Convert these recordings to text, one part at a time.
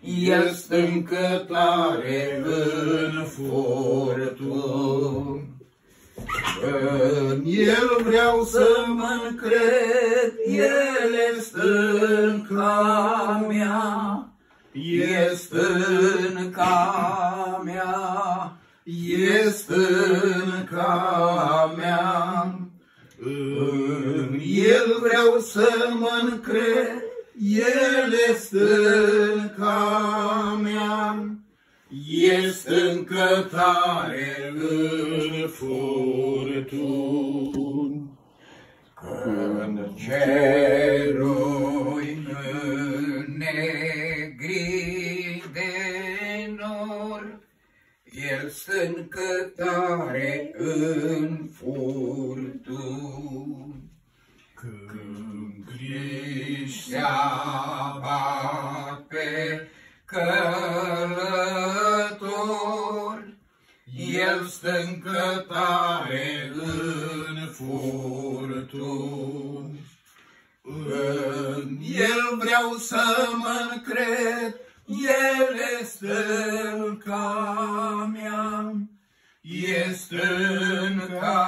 el stâncă tare în furtuni. În el vreau să mă încred, el e stânca mea, e stânca mea, e stânca mea. În el vreau să mă încred, el e stânca mea, e stâncă tare în furtuni. Când cerul negri de nor, el stâncă tare în furtuni. Când griji se abate călător, el stâncă tare în furtuni. În el vreau să mă încred, el e stânca mea, e stânca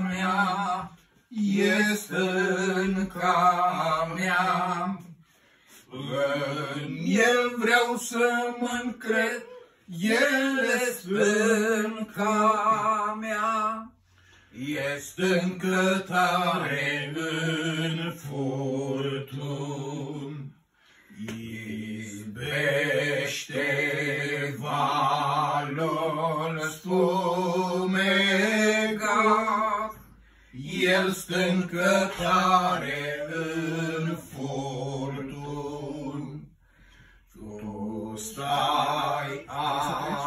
mea, e stânca mea. În el vreau să mă încred, el e stânca mea, e stâncă tare în furtuni. Iubește valul spumegat, el stâncă tare în furtuni. Tu stai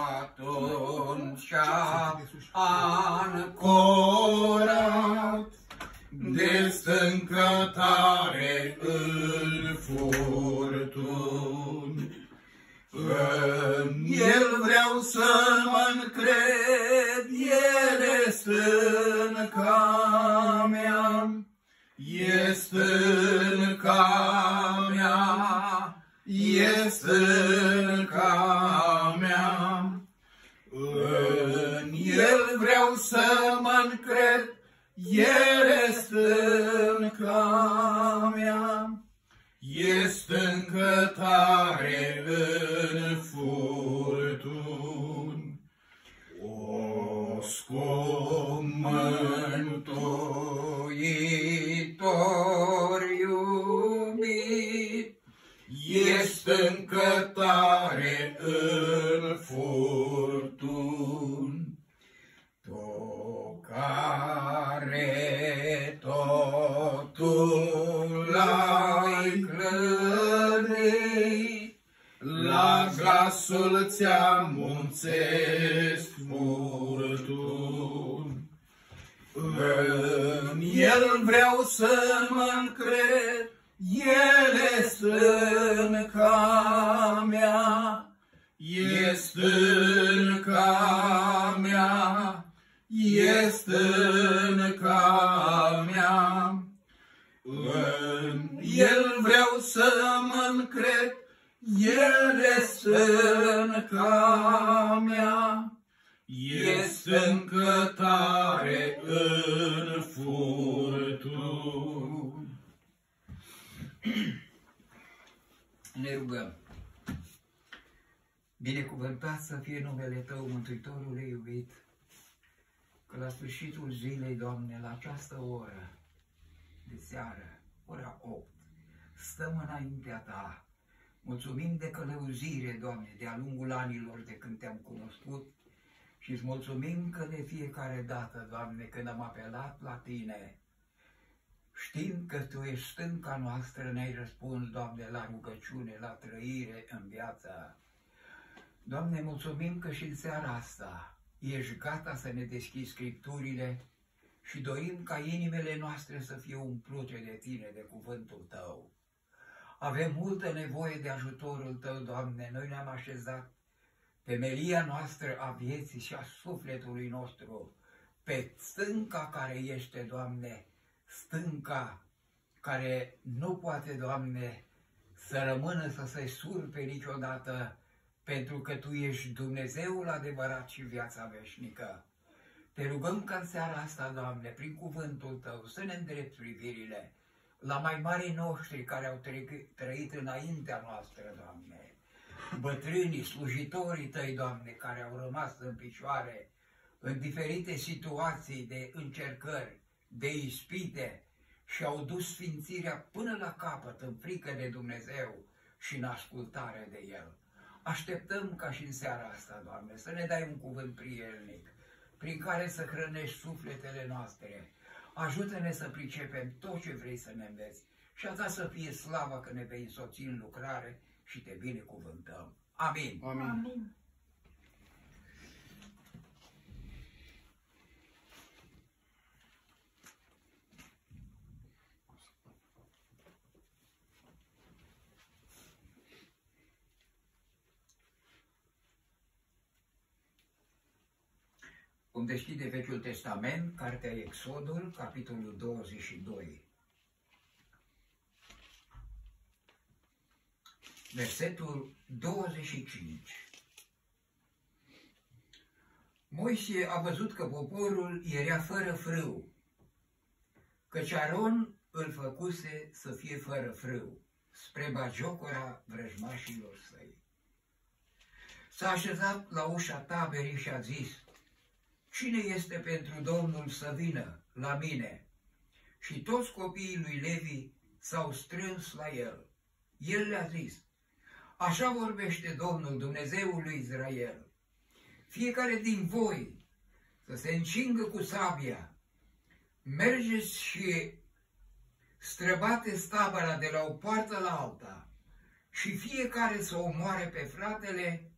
atunci ancorat, de stâncă tare în furtuni. În el vreau să mă încred, el e stânca mea, e stânca mea, e stânca mea. În el vreau să mă încred, el e stânca mea, e stâncă tare în furtuni. O scumântuitor iubit, e stâncă tare în furtuni. Tu care totul l-ai clădit, la glasul ți-amunțesc furtuni. În el vreau să mă încred, el e stânca mea, e stânca mea, e stânca mea. În el vreau să mă încred, el e stânca mea, e stâncă tare în furtuni. Ne rugăm. Binecuvântat să fie numele Tău, Mântuitorule iubit, că la sfârșitul zilei, Doamne, la această oră de seară, ora 8, stăm înaintea Ta. Mulțumim de călăuzire, Doamne, de-a lungul anilor de când Te-am cunoscut și îți mulțumim că de fiecare dată, Doamne, când am apelat la Tine, știind că Tu ești stânca noastră, ne-ai răspuns, Doamne, la rugăciune, la trăire în viața. Doamne, mulțumim că și în seara asta ești gata să ne deschizi Scripturile și dorim ca inimile noastre să fie umplute de Tine, de cuvântul Tău. Avem multă nevoie de ajutorul Tău, Doamne, noi ne-am așezat temelia noastră a vieții și a sufletului nostru pe stânca care este, Doamne, stânca care nu poate, Doamne, să rămână să se surpe niciodată, pentru că Tu ești Dumnezeul adevărat și viața veșnică. Te rugăm ca în seara asta, Doamne, prin cuvântul Tău, să ne îndrepți privirile la mai marii noștri care au trăit înaintea noastră, Doamne. Bătrânii, slujitorii Tăi, Doamne, care au rămas în picioare în diferite situații de încercări, de ispite și au dus sfințirea până la capăt în frică de Dumnezeu și în ascultare de El. Așteptăm ca și în seara asta, Doamne, să ne dai un cuvânt prielnic, prin care să hrănești sufletele noastre. Ajută-ne să pricepem tot ce vrei să ne înveți și a Ta să fie slava că ne vei însoți în lucrare și Te binecuvântăm. Amin. Amin. Amin. Vom deschide Vechiul Testament, Cartea Exodul, capitolul 22. Versetul 25. Moise a văzut că poporul era fără frâu, căci Aron îl făcuse să fie fără frâu, spre bagiocora vrăjmașilor săi. S-a așezat la ușa taberii și a zis: cine este pentru Domnul să vină la mine? Și toți copiii lui Levi s-au strâns la el. El le-a zis: așa vorbește Domnul, Dumnezeul lui Israel. Fiecare din voi să se încingă cu sabia, mergeți și străbateți tabăra de la o poartă la alta și fiecare să omoare pe fratele,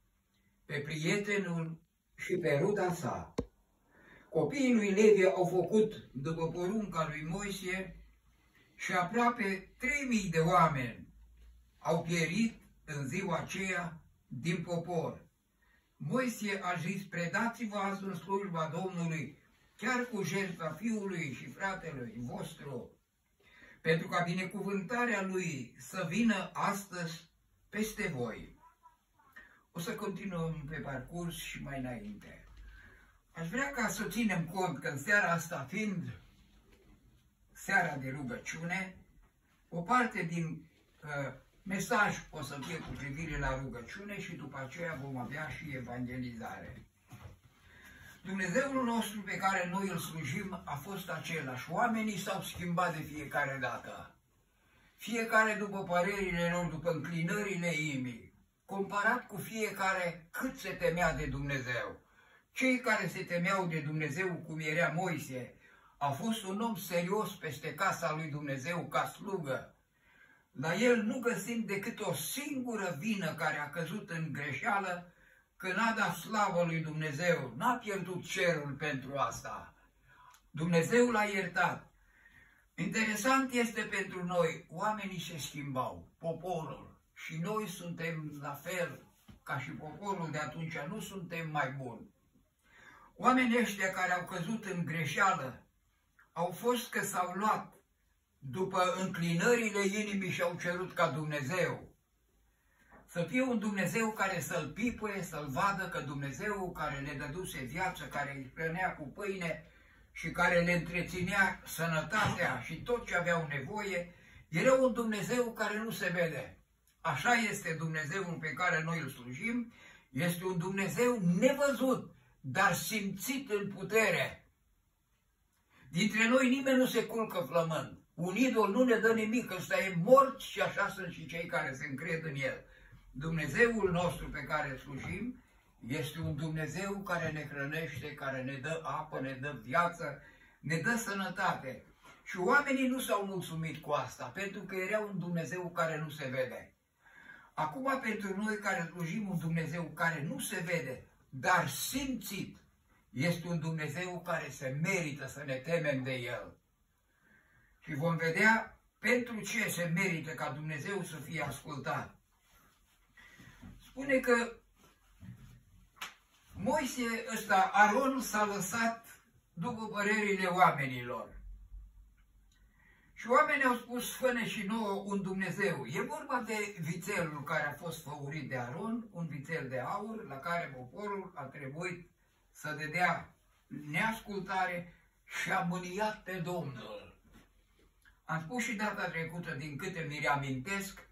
pe prietenul și pe ruda sa. Copiii lui Levi au făcut după porunca lui Moise și aproape 3000 de oameni au pierit în ziua aceea din popor. Moise a zis: predați-vă azi în slujba Domnului, chiar cu jertfa fiului și fratelui vostru, pentru ca binecuvântarea lui să vină astăzi peste voi. O să continuăm pe parcurs și mai înainte. Aș vrea ca să ținem cont că în seara asta, fiind seara de rugăciune, o parte din mesaj o să fie cu privire la rugăciune și după aceea vom avea și evangelizare. Dumnezeul nostru pe care noi îl slujim a fost același. Oamenii s-au schimbat de fiecare dată. Fiecare după părerile lor, după înclinările inimii, comparat cu fiecare cât se temea de Dumnezeu. Cei care se temeau de Dumnezeu, cum era Moise, a fost un om serios peste casa lui Dumnezeu ca slugă. La el nu găsim decât o singură vină care a căzut în greșeală, că n-a dat slavă lui Dumnezeu, n-a pierdut cerul pentru asta. Dumnezeu l-a iertat. Interesant este pentru noi, oamenii se schimbau, poporul, și noi suntem la fel ca și poporul de atunci, nu suntem mai buni. Oamenii ăștia care au căzut în greșeală au fost că s-au luat după înclinările inimii și au cerut ca Dumnezeu să fie un Dumnezeu care să-l pipuie, să-l vadă, că Dumnezeu care le dăduse viață, care îi hrănea cu pâine și care le întreținea sănătatea și tot ce aveau nevoie, era un Dumnezeu care nu se vede. Așa este Dumnezeul pe care noi îl slujim, este un Dumnezeu nevăzut, dar simțit în putere. Dintre noi nimeni nu se culcă flămând. Un idol nu ne dă nimic, ăsta e mort și așa sunt și cei care se încred în el. Dumnezeul nostru pe care îl slujim este un Dumnezeu care ne hrănește, care ne dă apă, ne dă viață, ne dă sănătate. Și oamenii nu s-au mulțumit cu asta, pentru că era un Dumnezeu care nu se vede. Acum, pentru noi care slujim un Dumnezeu care nu se vede, dar simțit, este un Dumnezeu care se merită să ne temem de El. Și vom vedea pentru ce se merită ca Dumnezeu să fie ascultat. Spune că Moise ăsta, Aron, s-a lăsat după părerile oamenilor. Și Și oamenii au spus, fă-ne și nouă un Dumnezeu. E vorba de vițelul care a fost făurit de Aron, un vițel de aur, la care poporul a trebuit să dea neascultare și a mâniat pe Domnul. Am spus și data trecută, din câte mi reamintesc,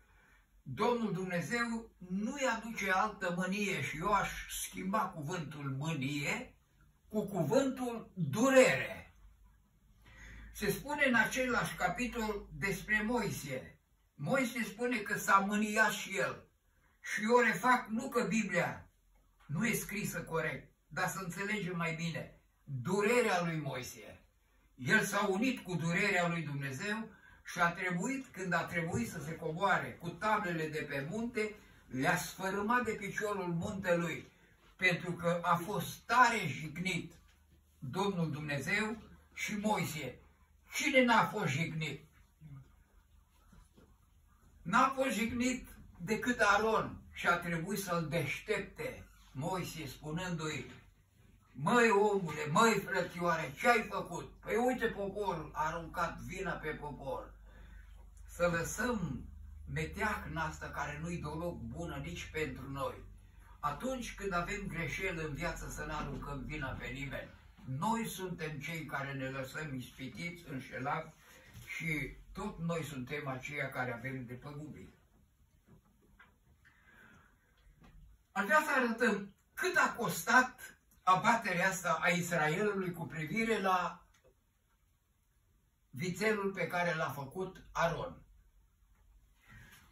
Domnul Dumnezeu nu-i aduce altă mânie și eu aș schimba cuvântul mânie cu cuvântul durere. Se spune în același capitol despre Moise. Moise spune că s-a mâniat și el. Și eu refac, nu că Biblia nu e scrisă corect, dar să înțelegem mai bine, durerea lui Moise. El s-a unit cu durerea lui Dumnezeu și a trebuit, când a trebuit să se coboare cu tablele de pe munte, le-a sfărâmat de piciorul muntelui, pentru că a fost tare jignit Domnul Dumnezeu și Moise. Cine n-a fost jignit? N-a fost jignit decât Aron și a trebuit să-l deștepte Moise, spunându-i, măi omule, măi frățioare, ce ai făcut? Păi uite, poporul a aruncat vina pe popor. Să lăsăm meteahna asta care nu-i deloc bună nici pentru noi. Atunci când avem greșeli în viață, să nu aruncăm vina pe nimeni. Noi suntem cei care ne lăsăm ispitiți, înșelați și tot noi suntem aceia care avem de păgubit. Aș vrea să arătăm cât a costat abaterea asta a Israelului cu privire la vițelul pe care l-a făcut Aron.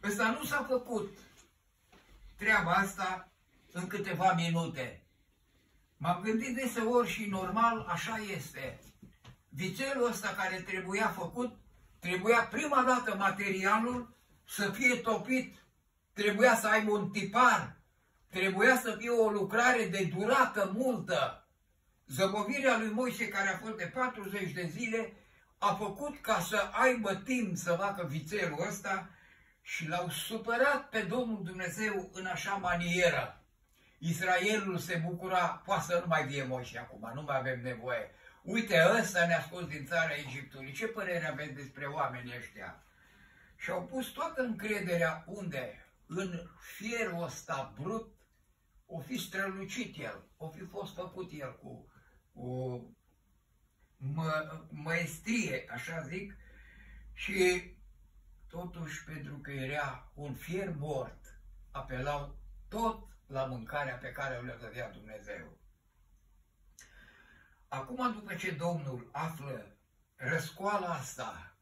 Ăsta nu s-a făcut treaba asta în câteva minute. M-am gândit deseori și normal așa este. Vițelul ăsta care trebuia făcut, trebuia prima dată materialul să fie topit, trebuia să aibă un tipar, trebuia să fie o lucrare de durată multă. Zăbovirea lui Moise, care a fost de 40 de zile, a făcut ca să aibă timp să facă vițelul ăsta și l-au supărat pe Domnul Dumnezeu în așa manieră. Israelul se bucura, poate să nu mai fie Moise acum, nu mai avem nevoie. Uite, ăsta ne-a scos din țara Egiptului. Ce părere aveți despre oamenii ăștia? Și au pus toată încrederea unde? În fierul ăsta brut o fi strălucit el, o fi fost făcut el cu măestrie, așa zic, și totuși pentru că era un fier mort, apelau tot la mâncarea pe care le dădea Dumnezeu. Acum, după ce Domnul află răscoala asta,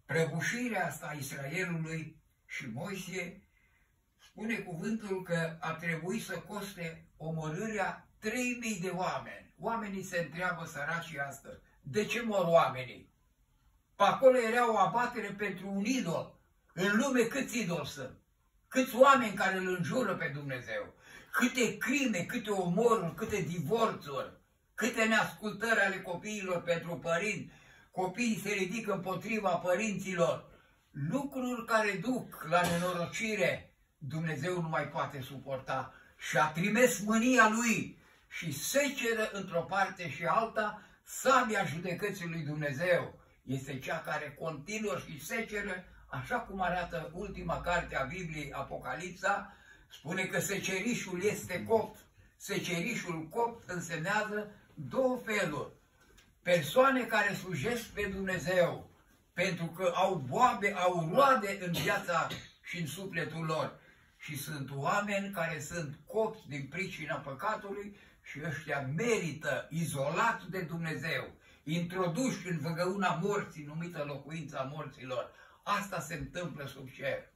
prăbușirea asta a Israelului și Moise, spune cuvântul că a trebuit să coste omorârea 3000 de oameni. Oamenii se întreabă, săracii astăzi, de ce mor oamenii? Pe acolo era o abatere pentru un idol. În lume câți idoli sunt? Câți oameni care îl înjură pe Dumnezeu? Câte crime, câte omoruri, câte divorțuri, câte neascultări ale copiilor pentru părinți. Copiii se ridică împotriva părinților. Lucruri care duc la nenorocire. Dumnezeu nu mai poate suporta și a trimis mânia lui și seceră într-o parte și alta. Sabia judecății lui Dumnezeu este cea care continuă și seceră, așa cum arată ultima carte a Bibliei, Apocalipsa. Spune că secerișul este copt. Secerișul copt însemnează două feluri. Persoane care slujesc pe Dumnezeu, pentru că au roade în viața și în sufletul lor. Și sunt oameni care sunt copți din pricina păcatului și ăștia merită, izolați de Dumnezeu, introduși în văgăuna morții, numită locuința morților. Asta se întâmplă sub cer.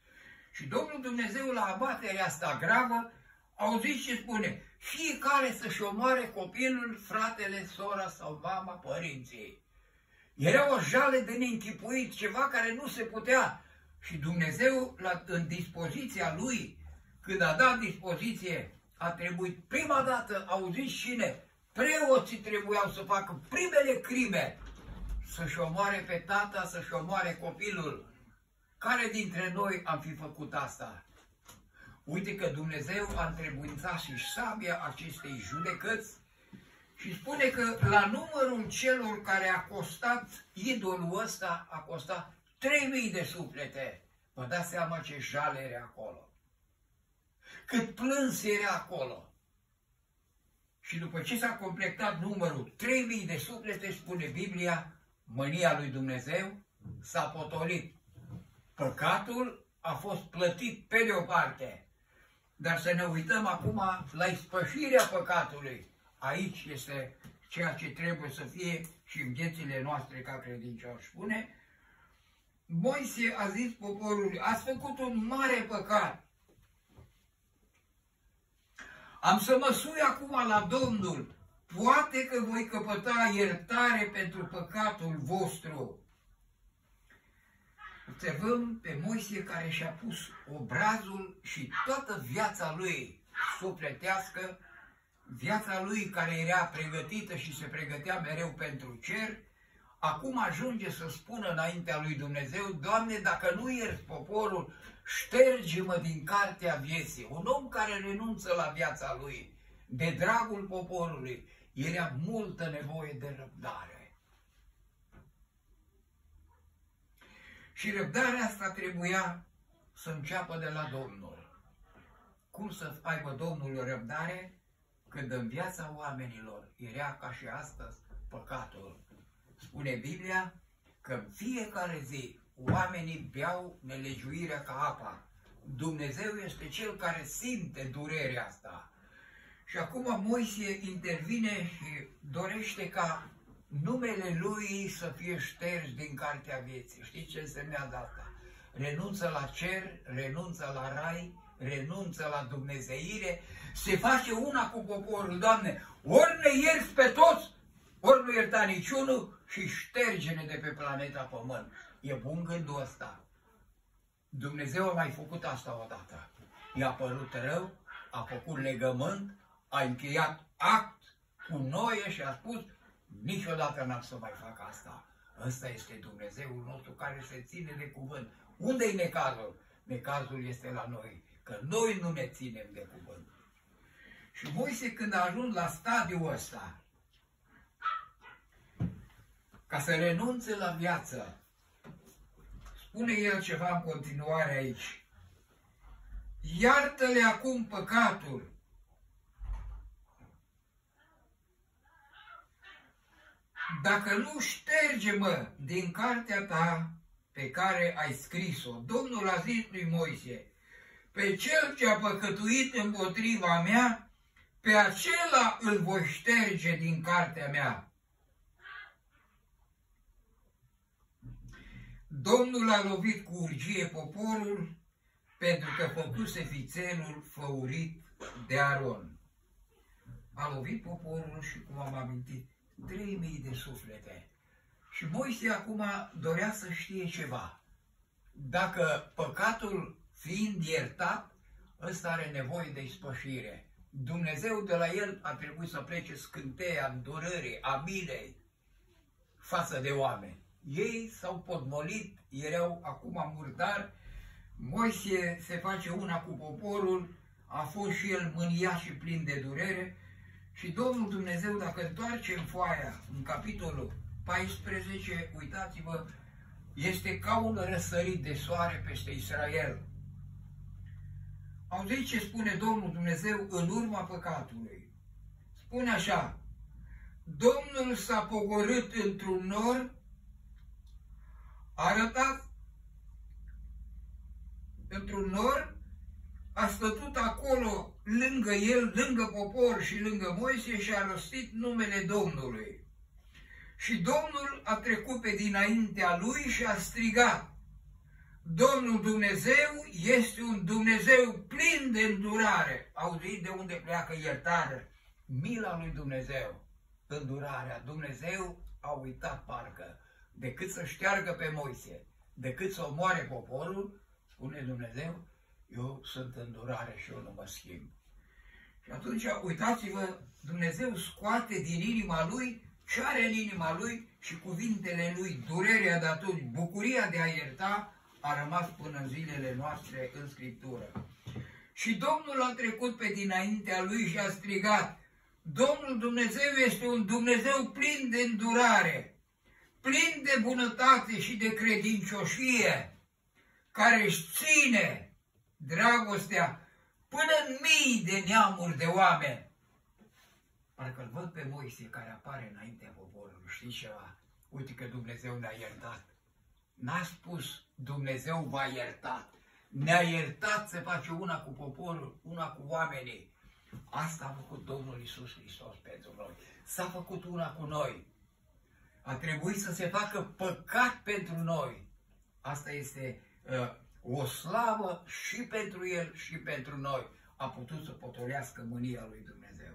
Și Domnul Dumnezeu, la abaterea asta gravă, auziți ce spune? Fiecare să-și omoare copilul, fratele, sora sau mama, părinții. Era o jale de neînchipuit, ceva care nu se putea. Și Dumnezeu, în dispoziția lui, când a dat dispoziție, a trebuit prima dată, auziți cine? Preoții trebuiau să facă primele crime, să-și omoare pe tata, să-și omoare copilul. Care dintre noi am fi făcut asta? Uite că Dumnezeu a întrebuințat și sabia acestei judecăți și spune că la numărul celor care a costat idolul ăsta, a costat 3.000 de suflete. Vă dați seama ce jale era acolo. Cât plâns era acolo. Și după ce s-a completat numărul 3.000 de suflete, spune Biblia, mânia lui Dumnezeu s-a potolit. Păcatul a fost plătit pe de o parte. Dar să ne uităm acum la ispășirea păcatului. Aici este ceea ce trebuie să fie și în viețile noastre ca credincioși. Spune, Moise a zis poporului, ați făcut un mare păcat. Am să mă sui acum la Domnul, poate că voi căpăta iertare pentru păcatul vostru. Observăm pe Moise care și-a pus obrazul și toată viața lui sufletească, viața lui care era pregătită și se pregătea mereu pentru cer, acum ajunge să spună înaintea lui Dumnezeu, Doamne, dacă nu ierți poporul, șterge-mă din cartea vieții. Un om care renunță la viața lui, de dragul poporului, era multă nevoie de răbdare. Și răbdarea asta trebuia să înceapă de la Domnul. Cum să aibă Domnul răbdare când în viața oamenilor era ca și astăzi păcatul? Spune Biblia că în fiecare zi oamenii beau nelegiuirea ca apa. Dumnezeu este Cel care simte durerea asta. Și acum Moise intervine și dorește ca numele lui să fie șters din cartea vieții. Știți ce însemnează asta? Renunță la cer, renunță la rai, renunță la dumnezeire, se face una cu poporul, Doamne, ori ne ierți pe toți, ori nu ierta niciunul și șterge-ne de pe planeta Pământ. E bun gândul ăsta. Dumnezeu a mai făcut asta odată. I-a părut rău, a făcut legământ, a încheiat act cu Noe și a spus, niciodată n-am să mai fac asta. Ăsta este Dumnezeul nostru care se ține de cuvânt. Unde-i necazul? Necazul este la noi, că noi nu ne ținem de cuvânt. Și Moise, când a ajuns la stadiul ăsta, ca să renunțe la viață, spune el ceva în continuare aici. Iartă-le acum păcatul. Dacă nu șterge-mă din cartea ta pe care ai scris-o. Domnul a zis lui Moise, pe cel ce a păcătuit împotriva mea, pe acela îl voi șterge din cartea mea. Domnul a lovit cu urgie poporul pentru că făcuse fițelul făurit de Aron. A lovit poporul și, cum am amintit, 3.000 de suflete. Și Moise acum dorea să știe ceva. Dacă păcatul fiind iertat, ăsta are nevoie de ispășire. Dumnezeu de la el a trebuit să plece scânteia îndurării, a milei față de oameni. Ei s-au podmolit, erau acum murdari. Moise se face una cu poporul, a fost și el mâniat și plin de durere. Și Domnul Dumnezeu, dacă întoarcem foaia în capitolul 14, uitați-vă, este ca un răsărit de soare peste Israel. Auziți ce spune Domnul Dumnezeu în urma păcatului? Spune așa, Domnul s-a pogorât într-un nor, a arătat într-un nor, a stătut acolo lângă el, lângă popor și lângă Moise și a rostit numele Domnului. Și Domnul a trecut pe dinaintea lui și a strigat, Domnul Dumnezeu este un Dumnezeu plin de îndurare. Auziți de unde pleacă iertarea? Mila lui Dumnezeu, îndurarea. Dumnezeu a uitat parcă, decât să șteargă pe Moise, decât să omoare poporul, spune Dumnezeu, eu sunt îndurare și eu nu mă schimb. Și atunci, uitați-vă, Dumnezeu scoate din inima lui ce are în inima lui și cuvintele lui, durerea de atunci, bucuria de a ierta, a rămas până în zilele noastre în Scriptură. Și Domnul a trecut pe dinaintea lui și a strigat, Domnul Dumnezeu este un Dumnezeu plin de îndurare, plin de bunătate și de credincioșie, care își ține dragostea până în mii de neamuri de oameni. Parcă-l văd pe Moise care apare înaintea poporului. Știți ceva? Uite că Dumnezeu ne-a iertat. N-a spus Dumnezeu v-a iertat. Ne-a iertat să face una cu poporul, una cu oamenii. Asta a făcut Domnul Iisus Hristos pentru noi. S-a făcut una cu noi. A trebuit să se facă păcat pentru noi. Asta este o slavă și pentru El și pentru noi. A putut să potolească mânia lui Dumnezeu.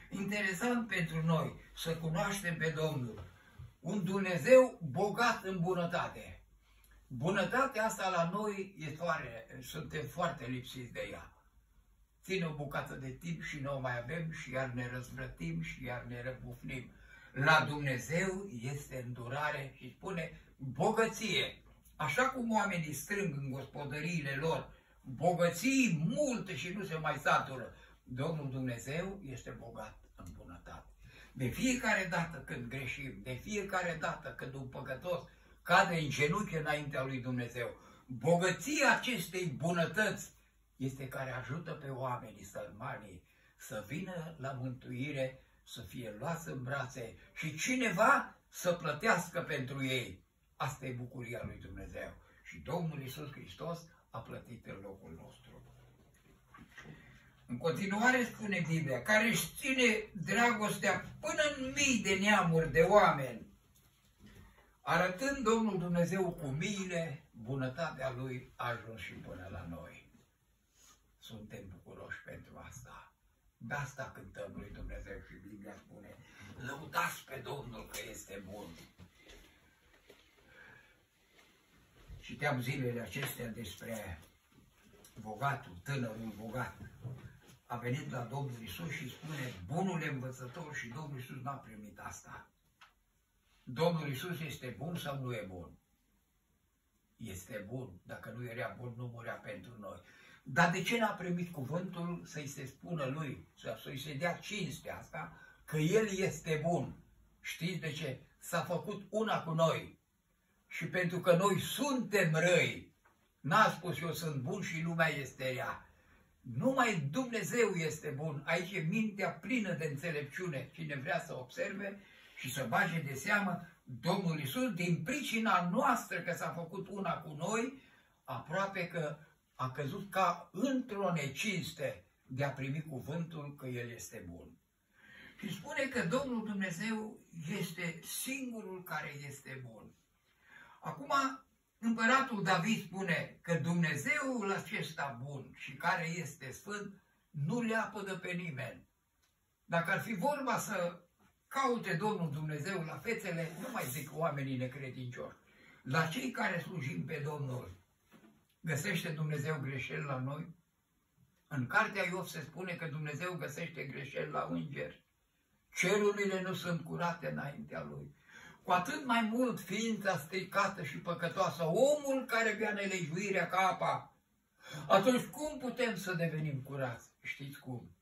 Interesant pentru noi să cunoaștem pe Domnul. Un Dumnezeu bogat în bunătate. Bunătatea asta la noi suntem foarte lipsiți de ea. Ține o bucată de timp și nu o mai avem și iar ne răzvrătim și iar ne răbufnim. La Dumnezeu este îndurare și spune bogăție. Așa cum oamenii strâng în gospodăriile lor bogății multe și nu se mai satură, Domnul Dumnezeu este bogat în bunătate. De fiecare dată când greșim, de fiecare dată când un păcătos cade în genunchi înaintea lui Dumnezeu, bogăția acestei bunătăți este care ajută pe oamenii sărmanii să vină la mântuire, să fie luați în brațe și cineva să plătească pentru ei. Asta e bucuria lui Dumnezeu. Și Domnul Iisus Hristos a plătit în locul nostru. În continuare spune Biblia, care își ține dragostea până în mii de neamuri de oameni, arătând Domnul Dumnezeu cu miile, bunătatea Lui a ajuns și până la noi. Suntem bucuroși pentru asta. De asta cântăm lui Dumnezeu și Biblia spune, lăudați pe Domnul că este bun. Citeam zilele acestea despre bogatul, tânărul bogat. A venit la Domnul Iisus și spune, bunul învățător, și Domnul Iisus n-a primit asta. Domnul Iisus este bun sau nu e bun? Este bun. Dacă nu era bun, nu murea pentru noi. Dar de ce n-a primit cuvântul să-i se spună lui, să-i se dea cinstea asta, că El este bun? Știți de ce? S-a făcut una cu noi. Și pentru că noi suntem răi, n-a spus eu sunt bun și lumea este rea. Numai Dumnezeu este bun. Aici e mintea plină de înțelepciune. Cine vrea să observe și să bage de seamă, Domnul Iisus, din pricina noastră că s-a făcut una cu noi, aproape că a căzut ca într-o necinste de a primi cuvântul că El este bun. Și spune că Domnul Dumnezeu este singurul care este bun. Acum, împăratul David spune că Dumnezeul acesta bun și care este sfânt nu le apădă pe nimeni. Dacă ar fi vorba să caute Domnul Dumnezeu la fețele, nu mai zic oamenii necredincioși, la cei care slujim pe Domnul, găsește Dumnezeu greșeli la noi? În cartea Iov se spune că Dumnezeu găsește greșeli la îngeri. Cerurile nu sunt curate înaintea Lui. Cu atât mai mult ființa stricată și păcătoasă, omul care bea nelegiuirea ca apa. Atunci cum putem să devenim curați? Știți cum?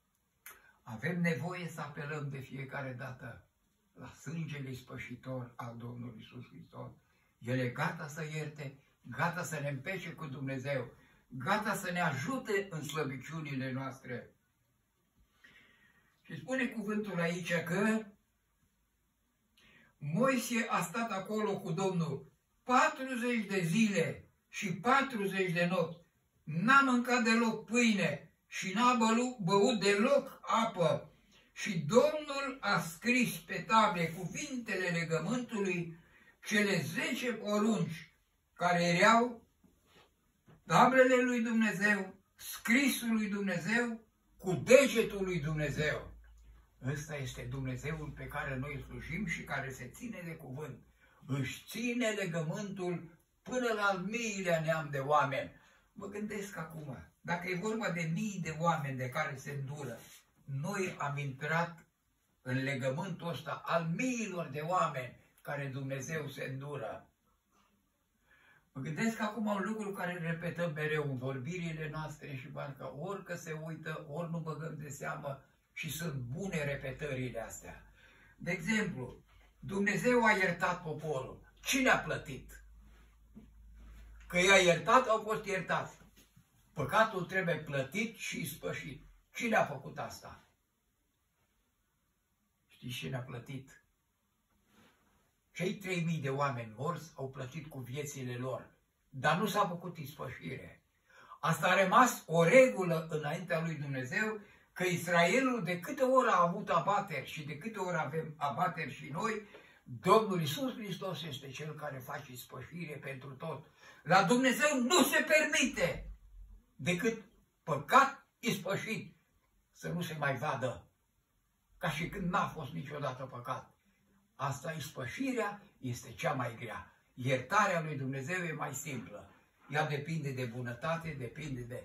Avem nevoie să apelăm de fiecare dată la sângele ispășitor al Domnului Iisus Hristos. El e gata să ierte, gata să ne împece cu Dumnezeu, gata să ne ajute în slăbiciunile noastre. Și spune cuvântul aici că Moise a stat acolo cu Domnul 40 de zile și 40 de nopți. N-a mâncat deloc pâine și n-a băut deloc apă. Și Domnul a scris pe table cuvintele legământului, cele 10 porunci care erau tablele lui Dumnezeu, scrisul lui Dumnezeu, cu degetul lui Dumnezeu. Ăsta este Dumnezeul pe care noi îl slujim și care se ține de cuvânt. Își ține legământul până la al miilea neam de oameni. Mă gândesc acum, dacă e vorba de mii de oameni de care se îndură, noi am intrat în legământul ăsta al miilor de oameni care Dumnezeu se îndură. Mă gândesc acum un lucru care repetăm mereu în vorbirile noastre și parcă orică se uită, ori nu băgăm de seamă și sunt bune repetările astea. De exemplu, Dumnezeu a iertat poporul. Cine a plătit? Că i-a iertat, au fost iertați. Păcatul trebuie plătit și ispășit. Cine a făcut asta? Știți cine a plătit? Cei 3000 de oameni morți au plătit cu viețile lor, dar nu s-a făcut ispășire. Asta a rămas o regulă înaintea lui Dumnezeu, că Israelul, de câte ori a avut abateri și de câte ori avem abateri și noi, Domnul Iisus Hristos este Cel care face ispășire pentru tot. La Dumnezeu nu se permite decât păcat ispășit să nu se mai vadă, ca și când n-a fost niciodată păcat. Asta, ispășirea, este cea mai grea. Iertarea lui Dumnezeu e mai simplă. Ea depinde de bunătate, depinde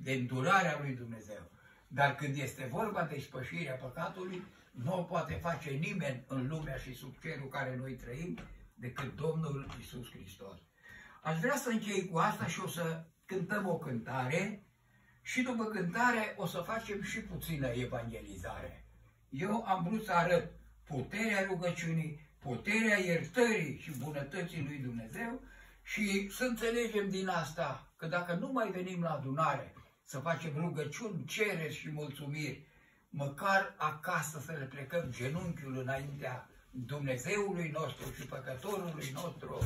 de îndurarea lui Dumnezeu. Dar când este vorba de ispășirea păcatului, nu o poate face nimeni în lumea și sub cerul care noi trăim, decât Domnul Iisus Hristos. Aș vrea să închei cu asta și o să cântăm o cântare și după cântare o să facem și puțină evangelizare. Eu am vrut să arăt puterea rugăciunii, puterea iertării și bunătății lui Dumnezeu și să înțelegem din asta că dacă nu mai venim la adunare să facem rugăciuni, cereri și mulțumiri, măcar acasă să le plecăm genunchiul înaintea Dumnezeului nostru și păcătorului nostru,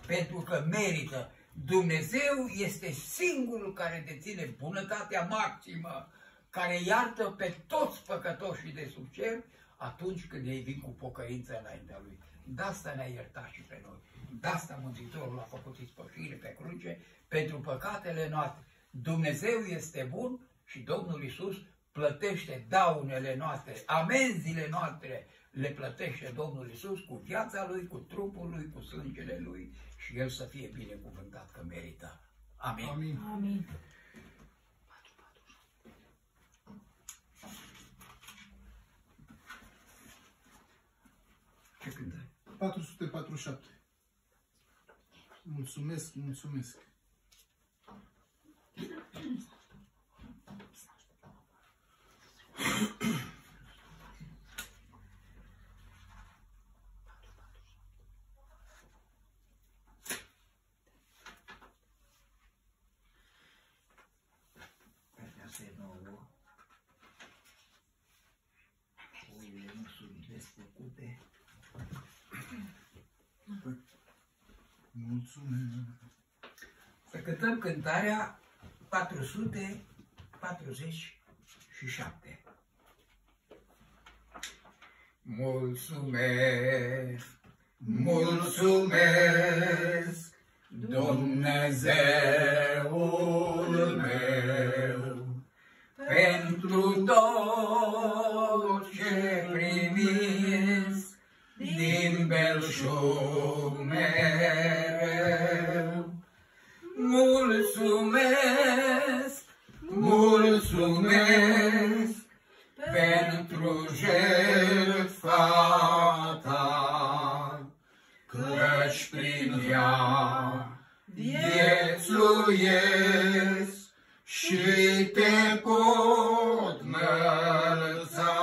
pentru că merită. Dumnezeu este singurul care deține bunătatea maximă, care iartă pe toți păcătoșii de sub cer atunci când ei vin cu pocăință înaintea Lui. De asta ne-a iertat și pe noi. De asta Mântuitorul a făcut ispășire pe cruce pentru păcatele noastre. Dumnezeu este bun și Domnul Iisus plătește daunele noastre, amenziile noastre le plătește Domnul Iisus cu viața Lui, cu trupul Lui, cu sângele Lui și El să fie binecuvântat că merită. Amin. Amin. Amin. Ce cântăm? 447. Mulțumesc, mulțumesc. Asta e nouă. Oile nu sunt desfăcute. Mulțumesc. Să cântăm cântarea 447. Mulțumesc, mulțumesc, Dumnezeul meu, pentru tot ce primesc din belșug mereu. Mulțumesc, mulțumesc pentru jertfa ta, căci prin ea viețuiesc și te pot înălța.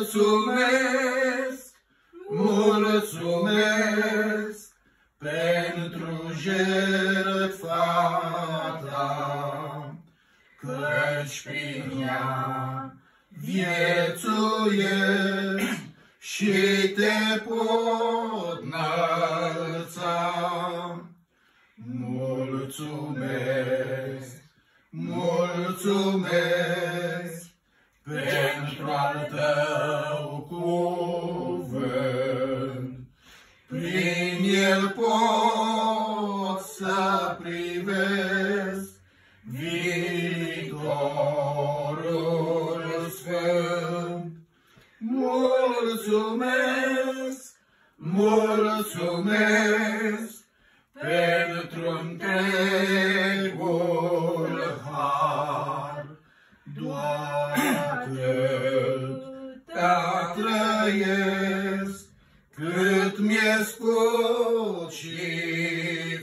Mulțumesc, mulțumesc pentru jertfa ta, căci prin ea viețuiesc și te pot înălța. Mulțumesc, mulțumesc pentru al tău cuvânt, prin el pot să privesc viitorul sfânt. Mulțumesc, mulțumesc pentru întregul har, doar atâta trăiesc, cât mi-e scurt și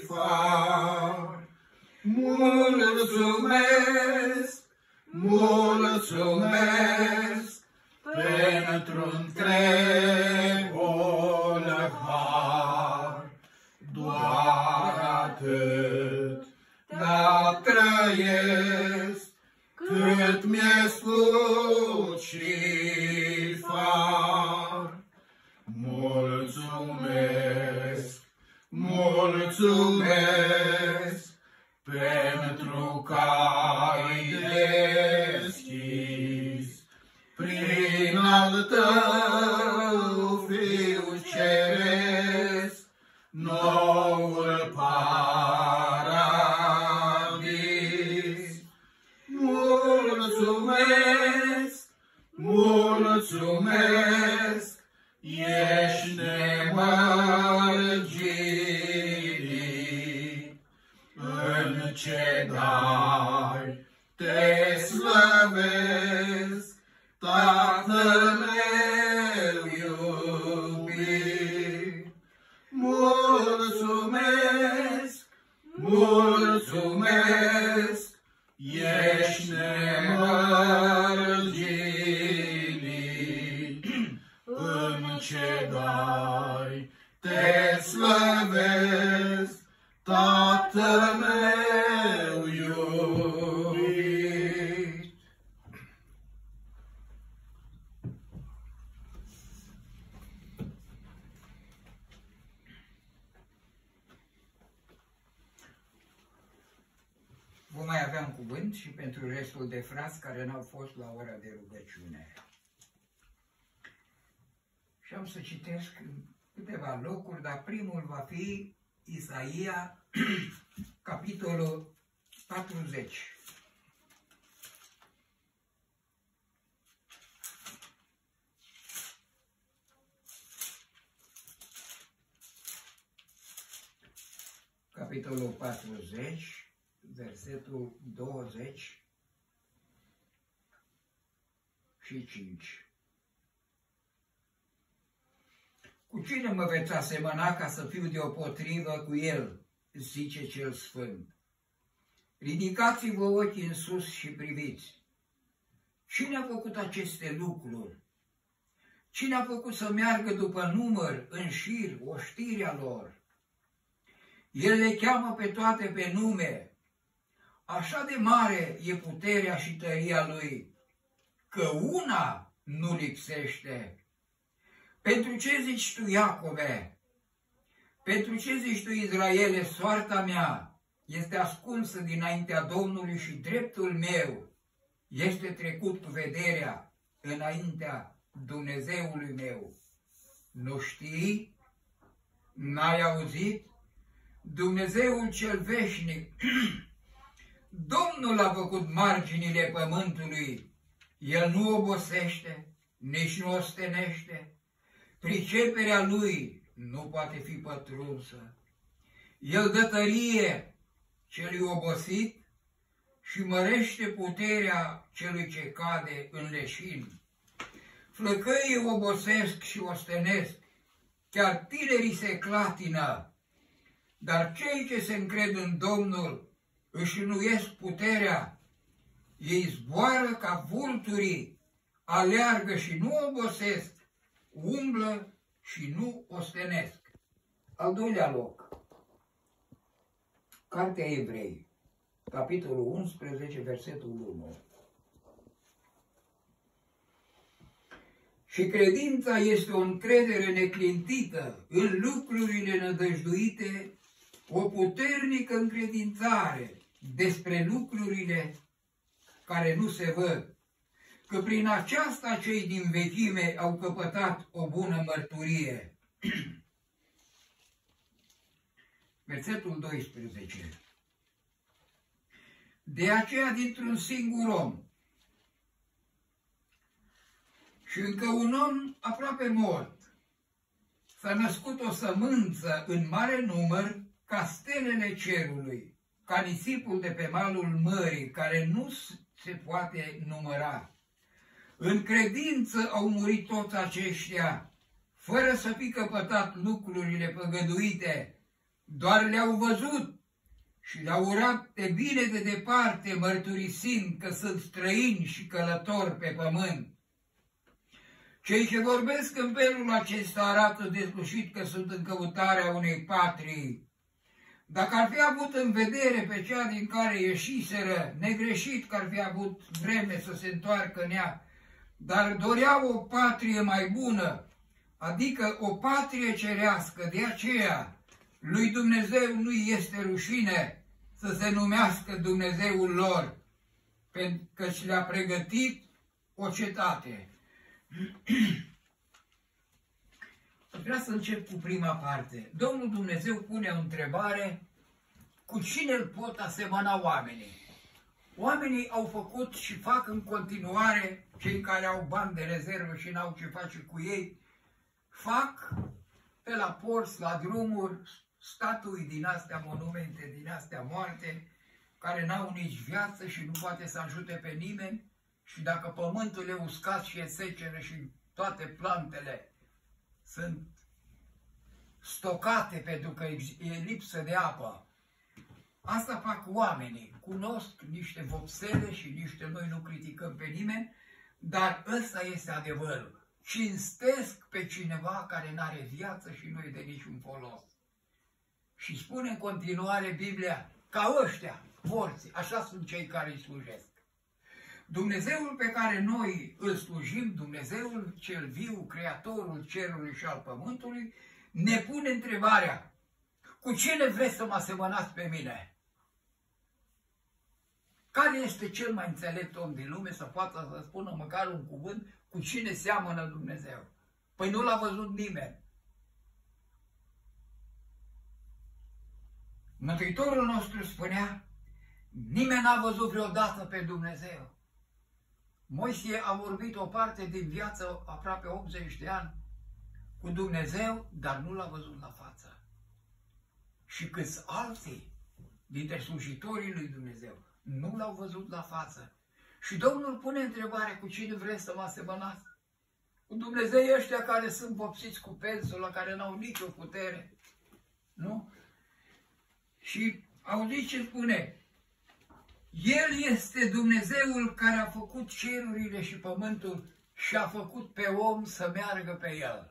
far. Mulțumesc, mulțumesc pentru întregul trăiesc, cât mi-e scurt și far. Mulțumesc, mulțumesc, pentru că ai deschis prin al tău Fiu ceresc noul paradis. Mulțumesc, mulțumesc, ești nemărginit. În ce dai te slăvesc, Tatăl meu iubit. Mulțumesc, mulțumesc, ești nemărginit. În ce dai te slăvesc, Tatăl meu iubit. Vom mai avea un cuvânt și pentru restul de frați care n-au fost la ora de rugăciune. Și am să citesc câteva locuri, dar primul va fi Isaia, capitolul 40. Capitolul 40, versetul 25. Cu cine mă veți asemăna ca să fiu deopotrivă cu el, zice cel Sfânt. Ridicați-vă ochii în sus și priviți. Cine a făcut aceste lucruri? Cine a făcut să meargă după număr în șir oștirea lor? El le cheamă pe toate pe nume. Așa de mare e puterea și tăria lui, că una nu lipsește. Pentru ce zici tu, Iacove? Pentru ce zici tu, Israele, soarta mea este ascunsă dinaintea Domnului și dreptul meu este trecut cu vederea înaintea Dumnezeului meu? Nu știi? N-ai auzit? Dumnezeul cel veșnic, Domnul a făcut marginile pământului, El nu obosește, nici nu ostenește, priceperea Lui nu poate fi pătrunsă. El dă tărie celui obosit și mărește puterea celui ce cade în leșin. Flăcăii obosesc și ostenesc, chiar tinerii se clatină, dar cei ce se încred în Domnul își înnoiesc puterea. Ei zboară ca vulturii, aleargă și nu obosesc, umblă și nu ostenesc. Al doilea loc, Cartea Evrei, capitolul 11, versetul 1. Și credința este o încredere neclintită în lucrurile nădăjduite, o puternică încredințare despre lucrurile care nu se văd, că prin aceasta cei din vechime au căpătat o bună mărturie. Versetul 12. De aceea, dintr-un singur om, și încă un om aproape mort, s-a născut o sămânță în mare număr ca stelele cerului, ca nisipul de pe malul mării, care nu se poate număra. În credință au murit toți aceștia, fără să fi căpătat lucrurile făgăduite, doar le-au văzut și le-au urat de bine de departe, mărturisind că sunt străini și călători pe pământ. Cei ce vorbesc în felul acesta arată deslușit că sunt în căutarea unei patrii, Dacă ar fi avut în vedere pe cea din care ieșiseră, negreșit că ar fi avut vreme să se întoarcă în ea, dar doreau o patrie mai bună, adică o patrie cerească, de aceea lui Dumnezeu nu este rușine să se numească Dumnezeul lor, pentru că și le-a pregătit o cetate. Vreau să încep cu prima parte. Domnul Dumnezeu pune o întrebare: cu cine îl pot asemăna oamenii? Oamenii au făcut și fac în continuare, cei care au bani de rezervă și n-au ce face cu ei, fac pe la porți, la drumuri, statui din astea, monumente din astea moarte, care n-au nici viață și nu poate să ajute pe nimeni, și dacă pământul e uscat și e seceră și toate plantele sunt stocate pentru că e lipsă de apă, asta fac oamenii. Cunosc niște vopsele și niște, noi nu criticăm pe nimeni, dar ăsta este adevărul. Cinstesc pe cineva care n-are viață și nu e de niciun folos. Și spune în continuare Biblia, ca ăștia, morți, așa sunt cei care îi slujesc. Dumnezeul pe care noi îl slujim, Dumnezeul cel viu, Creatorul cerului și al pământului, ne pune întrebarea: cu cine vreți să mă asemănați pe mine? Care este cel mai înțelept om din lume să poată să spună măcar un cuvânt cu cine seamănă Dumnezeu? Păi nu l-a văzut nimeni. Mântuitorul nostru spunea: nimeni n-a văzut vreodată pe Dumnezeu. Moise a vorbit o parte din viață, aproape 80 de ani, cu Dumnezeu, dar nu l-a văzut la față. Și câți alții dintre slujitorii lui Dumnezeu nu l-au văzut la față. Și Domnul pune întrebarea: cu cine vreți să mă asemănați? Cu Dumnezei ăștia care sunt vopsiți cu pensul, la care n-au nicio putere. Nu? Și auziți ce spune? El este Dumnezeul care a făcut cerurile și pământul și a făcut pe om să meargă pe el.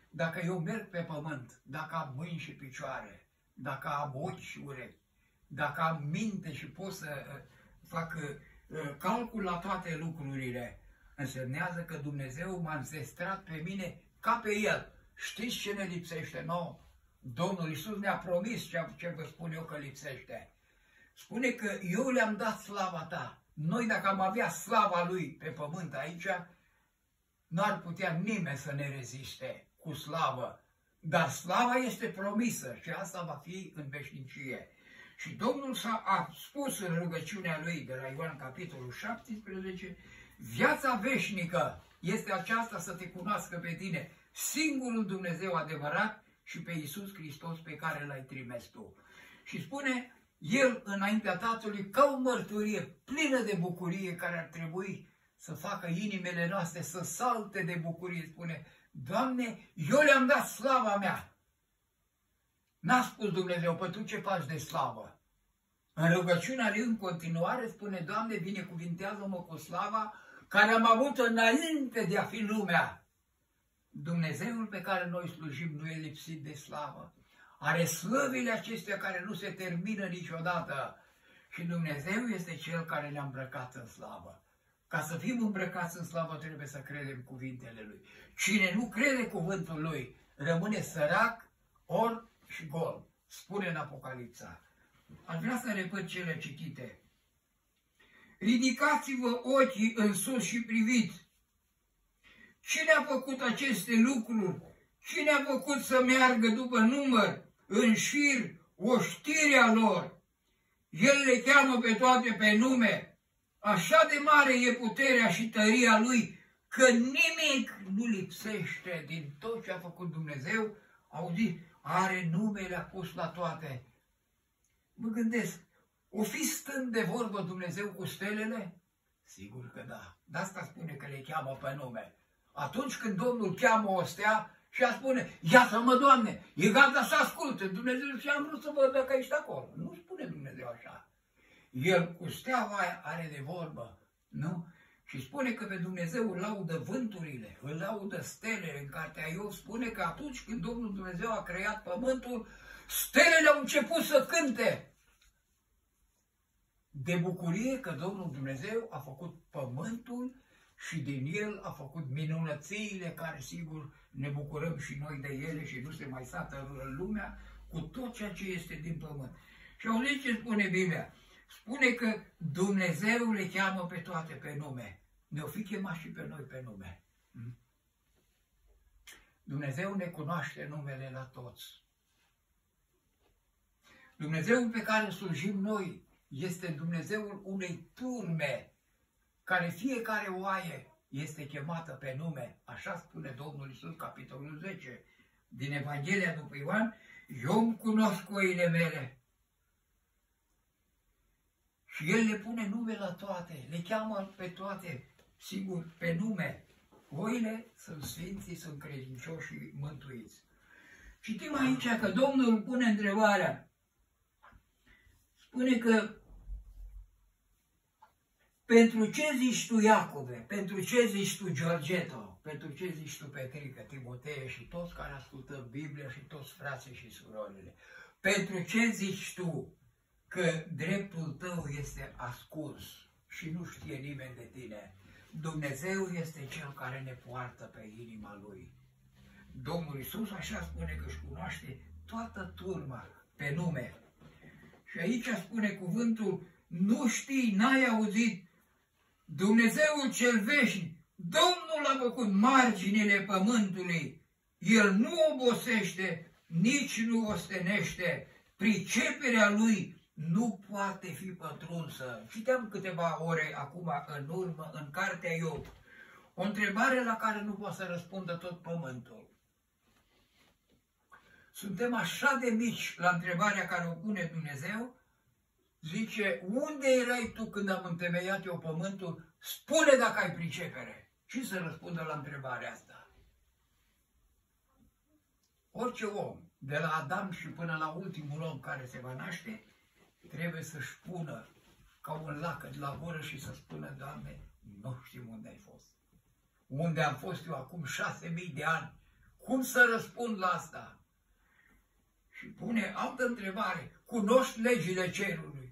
Dacă eu merg pe pământ, dacă am mâini și picioare, dacă am ochi și urechi, dacă am minte și pot să fac calcul la toate lucrurile, însemnează că Dumnezeu m-a înzestrat pe mine ca pe El. Știți ce ne lipsește nouă? Domnul Iisus ne-a promis ce vă spun eu că lipsește. Spune că eu le-am dat slava ta. Noi, dacă am avea slava Lui pe pământ aici, n-ar putea nimeni să ne reziste cu slavă. Dar slava este promisă și asta va fi în veșnicie. Și Domnul a spus în rugăciunea Lui de la Ioan capitolul 17, viața veșnică este aceasta, să te cunoască pe tine, singurul Dumnezeu adevărat, și pe Iisus Hristos pe care L-ai trimis tu. Și spune El înaintea Tatălui ca o mărturie plină de bucurie care ar trebui să facă inimile noastre să salte de bucurie. Spune: Doamne, eu le-am dat slava mea. N-a spus Dumnezeu: păi tu ce faci de slavă? În rugăciunea Lui în continuare spune: Doamne, binecuvintează-mă cu slava care am avut înainte de a fi lumea. Dumnezeul pe care noi slujim nu e lipsit de slavă. Are slăvile acestea care nu se termină niciodată. Și Dumnezeu este Cel care ne-a îmbrăcat în slavă. Ca să fim îmbrăcați în slavă trebuie să credem cuvintele Lui. Cine nu crede cuvântul Lui rămâne sărac, orb și gol. Spune în Apocalipsa. Aș vrea să repet cele citite. Ridicați-vă ochii în sus și priviți. Cine a făcut aceste lucruri? Cine a făcut să meargă după număr, în șir, oștirea lor? El le cheamă pe toate pe nume. Așa de mare e puterea și tăria Lui, că nimic nu lipsește din tot ce a făcut Dumnezeu. Auziți, are numele pus la toate. Mă gândesc, o fi stând de vorbă Dumnezeu cu stelele? Sigur că da. De asta spune că le cheamă pe nume. Atunci când Domnul cheamă o stea și ea spune: iată-mă, Doamne, e gata să asculte. Dumnezeu și am vrut să văd dacă ești acolo. Nu spune Dumnezeu așa. El cu steaua aia are de vorbă, nu? Și spune că pe Dumnezeu îl laudă vânturile, îl laudă stelele. În cartea Iov spune că atunci când Domnul Dumnezeu a creat pământul, Stelele au început să cânte de bucurie că Domnul Dumnezeu a făcut pământul și din el a făcut minunățiile care, sigur, ne bucurăm și noi de ele și nu se mai sată în lumea cu tot ceea ce este din pământ. Și auziți ce spune Biblia? Spune că Dumnezeu le cheamă pe toate pe nume. Ne-o fi chemat și pe noi pe nume. Dumnezeu ne cunoaște numele la toți. Dumnezeul pe care îl slujim noi este Dumnezeul unei turme, care fiecare oaie este chemată pe nume. Așa spune Domnul Iisus, capitolul 10, din Evanghelia după Ioan: eu îmi cunosc oile mele. Și El le pune nume la toate, le cheamă pe toate, sigur, pe nume. Oile sunt sfinții, sunt credincioși și mântuiți. Citim aici că Domnul pune întrebarea. Spune că pentru ce zici tu, Iacove? Pentru ce zici tu, Georgeto? Pentru ce zici tu, Petrică, Timotee și toți care ascultă Biblia și toți frații și surorile? Pentru ce zici tu că dreptul tău este ascuns și nu știe nimeni de tine? Dumnezeu este Cel care ne poartă pe inima Lui. Domnul Iisus așa spune că își cunoaște toată turma pe nume. Și aici spune cuvântul: nu știi, n-ai auzit, Dumnezeul cel veșnic, Domnul a făcut marginile pământului, El nu obosește, nici nu ostenește, priceperea Lui nu poate fi pătrunsă. Citeam câteva ore acum în urmă în cartea Iov, o întrebare la care nu poate să răspundă tot pământul. Suntem așa de mici la întrebarea care o pune Dumnezeu. Zice: unde erai tu când am întemeiat eu pământul? Spune dacă ai pricepere. Și să răspundă la întrebarea asta? Orice om, de la Adam și până la ultimul om care se va naște, trebuie să-și pună ca un lacăt la gură și să spună: Doamne, nu știm unde ai fost. Unde am fost eu acum 6000 de ani? Cum să răspund la asta? Și pune altă întrebare: cunoști legile cerului?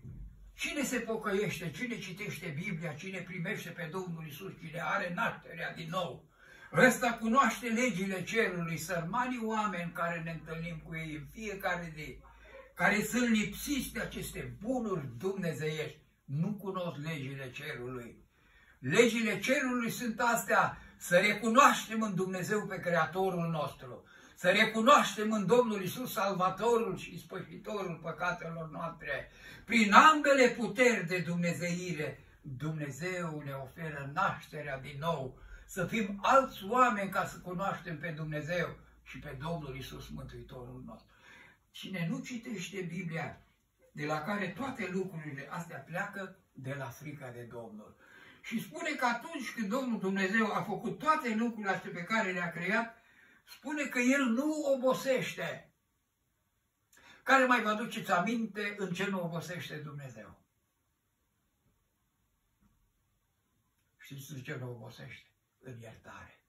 Cine se pocăiește, cine citește Biblia, cine primește pe Domnul Iisus, cine are nașterea din nou, ăsta cunoaște legile cerului. Sărmanii oameni care ne întâlnim cu ei în fiecare zi, care sunt lipsiți de aceste bunuri dumnezeiești, nu cunosc legile cerului. Legile cerului sunt astea: să recunoaștem în Dumnezeu pe Creatorul nostru, să recunoaștem în Domnul Iisus Salvatorul și Spășitorul păcatelor noastre. Prin ambele puteri de dumnezeire, Dumnezeu ne oferă nașterea din nou, să fim alți oameni ca să cunoaștem pe Dumnezeu și pe Domnul Iisus Mântuitorul nostru. Cine nu citește Biblia, de la care toate lucrurile astea pleacă, de la frica de Domnul. Și spune că atunci când Domnul Dumnezeu a făcut toate lucrurile astea pe care le-a creat, spune că El nu obosește. Care mai vă aduceți aminte în ce nu obosește Dumnezeu? Știți în ce nu obosește? În iertare.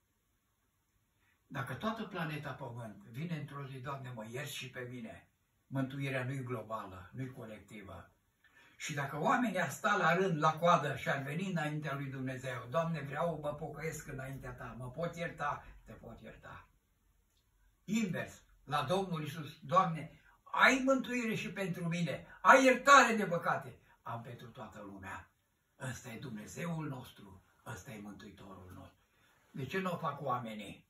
Dacă toată planeta Pământ vine într-o zi: Doamne, mă ierți și pe mine, mântuirea nu-i globală, nu-i colectivă. Și dacă oamenii ar sta la rând, la coadă și ar veni înaintea lui Dumnezeu: Doamne, vreau, mă pocăiesc înaintea Ta, mă pot ierta, te pot ierta. Invers, la Domnul Iisus: Doamne, ai mântuire și pentru mine, ai iertare de păcate, am pentru toată lumea. Ăsta e Dumnezeul nostru, ăsta e Mântuitorul nostru. De ce nu o fac oamenii?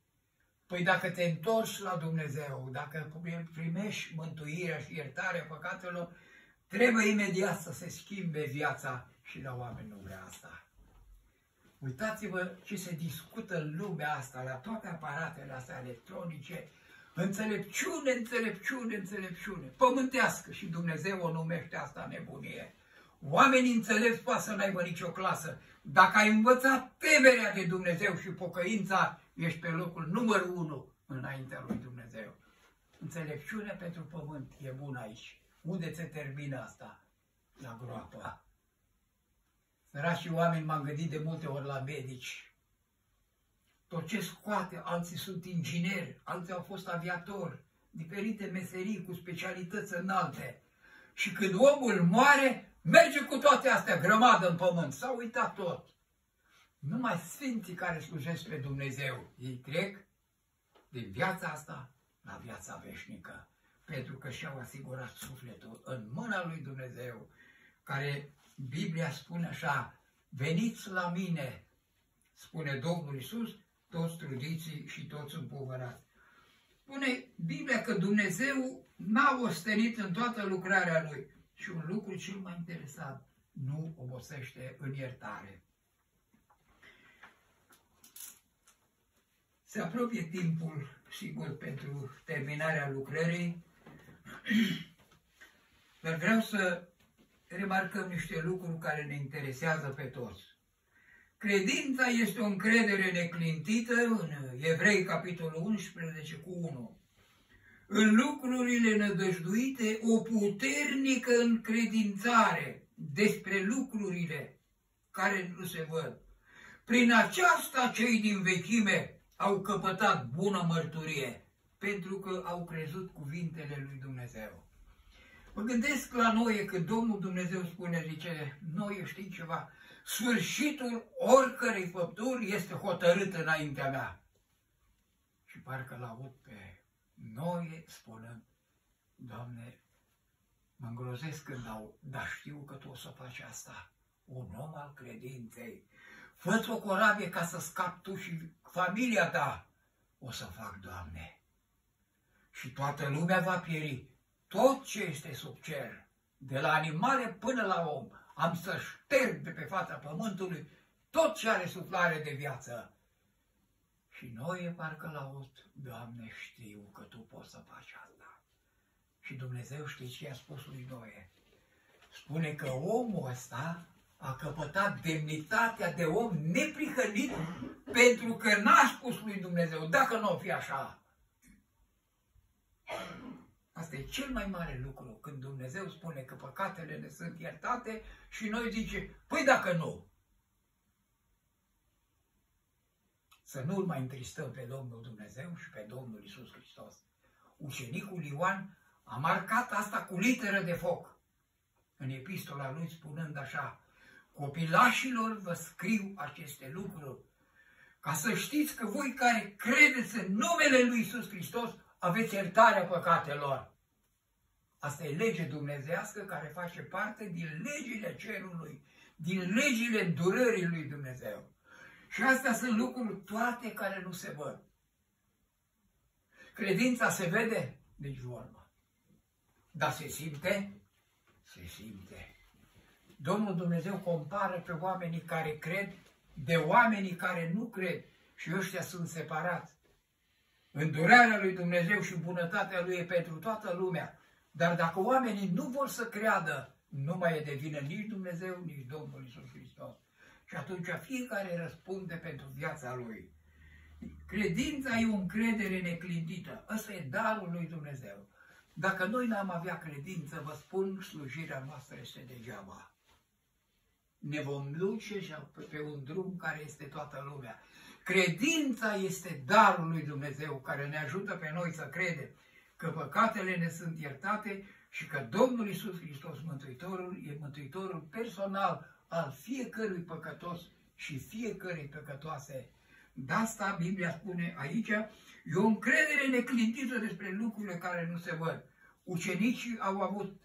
Păi dacă te întorci la Dumnezeu, dacă primești mântuirea și iertarea păcatelor, trebuie imediat să se schimbe viața și la oameni nu vrea asta. Uitați-vă ce se discută în lumea asta, la toate aparatele astea electronice: înțelepciune, înțelepciune, înțelepciune. Pământească, și Dumnezeu o numește asta nebunie. Oamenii înțelepți poate să n-aibă nicio clasă. Dacă ai învățat temerea de Dumnezeu și pocăința, ești pe locul numărul 1 înaintea lui Dumnezeu. Înțelepciunea pentru pământ e bună aici. Unde se termină asta? La groapă. Săracii oameni, m-am gândit de multe ori la medici. Tot ce scoate, alții sunt ingineri, alții au fost aviatori, diferite meserii cu specialități înalte. Și când omul moare, merge cu toate astea, grămadă în pământ. S-a uitat tot. Numai sfinții care slujesc pe Dumnezeu, ei trec de viața asta la viața veșnică. Pentru că și-au asigurat sufletul în mâna lui Dumnezeu, care Biblia spune așa, veniți la mine, spune Domnul Iisus, toți trudiții și toți împovărați. Spune Biblia că Dumnezeu n-a ostenit în toată lucrarea Lui. Și un lucru cel mai interesant, nu obosește în iertare. Se apropie timpul, sigur, pentru terminarea lucrării, dar vreau să remarcăm niște lucruri care ne interesează pe toți. Credința este o încredere neclintită, în Evrei, capitolul 11, cu 1. În lucrurile nădăjduite, o puternică încredințare despre lucrurile care nu se văd. Prin aceasta cei din vechime au căpătat bună mărturie, pentru că au crezut cuvintele lui Dumnezeu. Mă gândesc la noi când Domnul Dumnezeu spune, zice, noi știi ceva, sfârșitul oricărei făpturi este hotărât înaintea mea. Și parcă l-aud pe noi spunând, Doamne, mă îngrozesc când dau, dar știu că Tu o să faci asta. Un om al credinței. Fă-ți o corabie ca să scapi tu și familia ta. O să fac, Doamne. Și toată lumea va pieri. Tot ce este sub cer, de la animale până la om, am să șterg de pe fața pământului tot ce are suflare de viață. Și noi parcă l-aud, Doamne, știu că Tu poți să faci asta. Și Dumnezeu știe ce a spus lui Noe. Spune că omul ăsta a căpătat demnitatea de om neprihănit pentru că n-a spus lui Dumnezeu, dacă nu o fi așa. Asta e cel mai mare lucru, când Dumnezeu spune că păcatele ne sunt iertate și noi zice, păi dacă nu. Să nu-L mai întristăm pe Domnul Dumnezeu și pe Domnul Iisus Hristos. Ucenicul Ioan a marcat asta cu literă de foc în epistola lui spunând așa, copilașilor vă scriu aceste lucruri, ca să știți că voi care credeți în numele lui Iisus Hristos aveți iertarea păcatelor. Asta e lege dumnezeiască care face parte din legile cerului, din legile îndurării lui Dumnezeu. Și astea sunt lucruri toate care nu se văd. Credința se vede? Nici vorbă. Dar se simte? Se simte. Domnul Dumnezeu compară pe oamenii care cred de oamenii care nu cred și ăștia sunt separați. Îndurarea lui Dumnezeu și bunătatea lui e pentru toată lumea. Dar dacă oamenii nu vor să creadă, nu mai e de vină nici Dumnezeu, nici Domnul Iisus Hristos. Și atunci fiecare răspunde pentru viața lui. Credința e o încredere neclintită. Ăsta e darul lui Dumnezeu. Dacă noi n-am avea credință, vă spun, slujirea noastră este degeaba. Ne vom duce pe un drum care este toată lumea. Credința este darul lui Dumnezeu care ne ajută pe noi să credem că păcatele ne sunt iertate și că Domnul Iisus Hristos, Mântuitorul, e Mântuitorul personal al fiecărui păcătos și fiecărei păcătoase. De asta Biblia spune aici, e o încredere neclintită despre lucrurile care nu se văd. Ucenicii au avut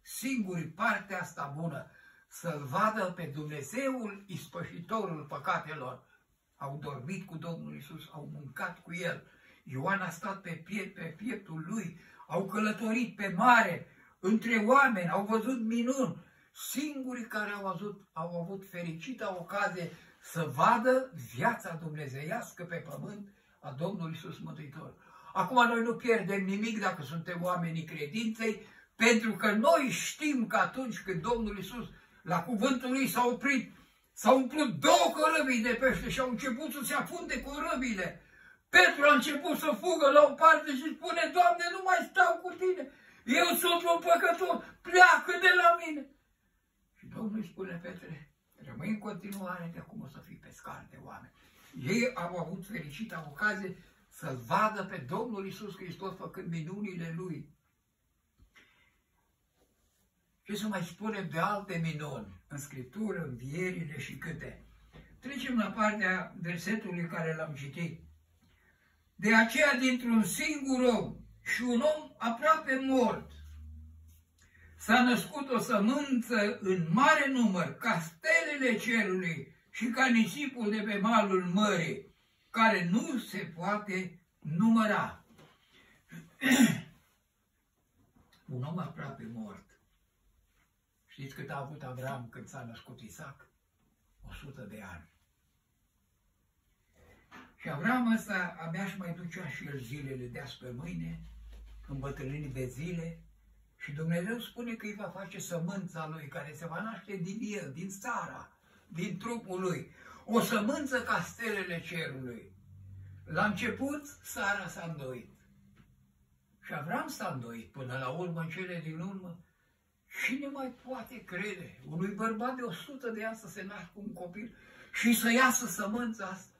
singuri partea asta bună, să-L vadă pe Dumnezeul ispășitorul păcatelor. Au dormit cu Domnul Iisus, au mâncat cu El. Ioan a stat pe pieptul lui, au călătorit pe mare, între oameni, au văzut minuni. Singurii care au avut fericită ocazie să vadă viața dumnezeiască pe pământ a Domnului Iisus Mântuitor. Acum noi nu pierdem nimic dacă suntem oamenii credinței, pentru că noi știm că atunci când Domnul Iisus la cuvântul lui s-a oprit, s-au umplut 2 corăbii de pește și au început să se afunde corăbile. Petru a început să fugă la o parte și spune, Doamne, nu mai stau cu Tine, eu sunt un păcător, pleacă de la mine. Și Domnul îi spune, Petre, rămâi în continuare, de acum o să fii pescar de oameni. Ei au avut fericita ocazie să-L vadă pe Domnul Iisus Hristos făcând minunile Lui. Ce să mai spunem de alte minuni în Scriptură, învierile și câte. Trecem la partea versetului care l-am citit. De aceea, dintr-un singur om și un om aproape mort, s-a născut o sămânță în mare număr, ca stelele cerului și ca nisipul de pe malul mării, care nu se poate număra. Un om aproape mort. Știți cât a avut Avram când s-a născut Isaac? 100 de ani. Și Avram ăsta abia și mai ducea și el zilele de azi pe mâine, îmbătrânit de zile, și Dumnezeu spune că îi va face sămânța lui, care se va naște din el, din Sara, din trupul lui. O sămânță ca stelele cerului. La început, Sara s-a îndoit. Și Avram s-a îndoit până la urmă, în cele din urmă. Cine mai poate crede unui bărbat de 100 de ani să se nască un copil și să iasă sămânța asta?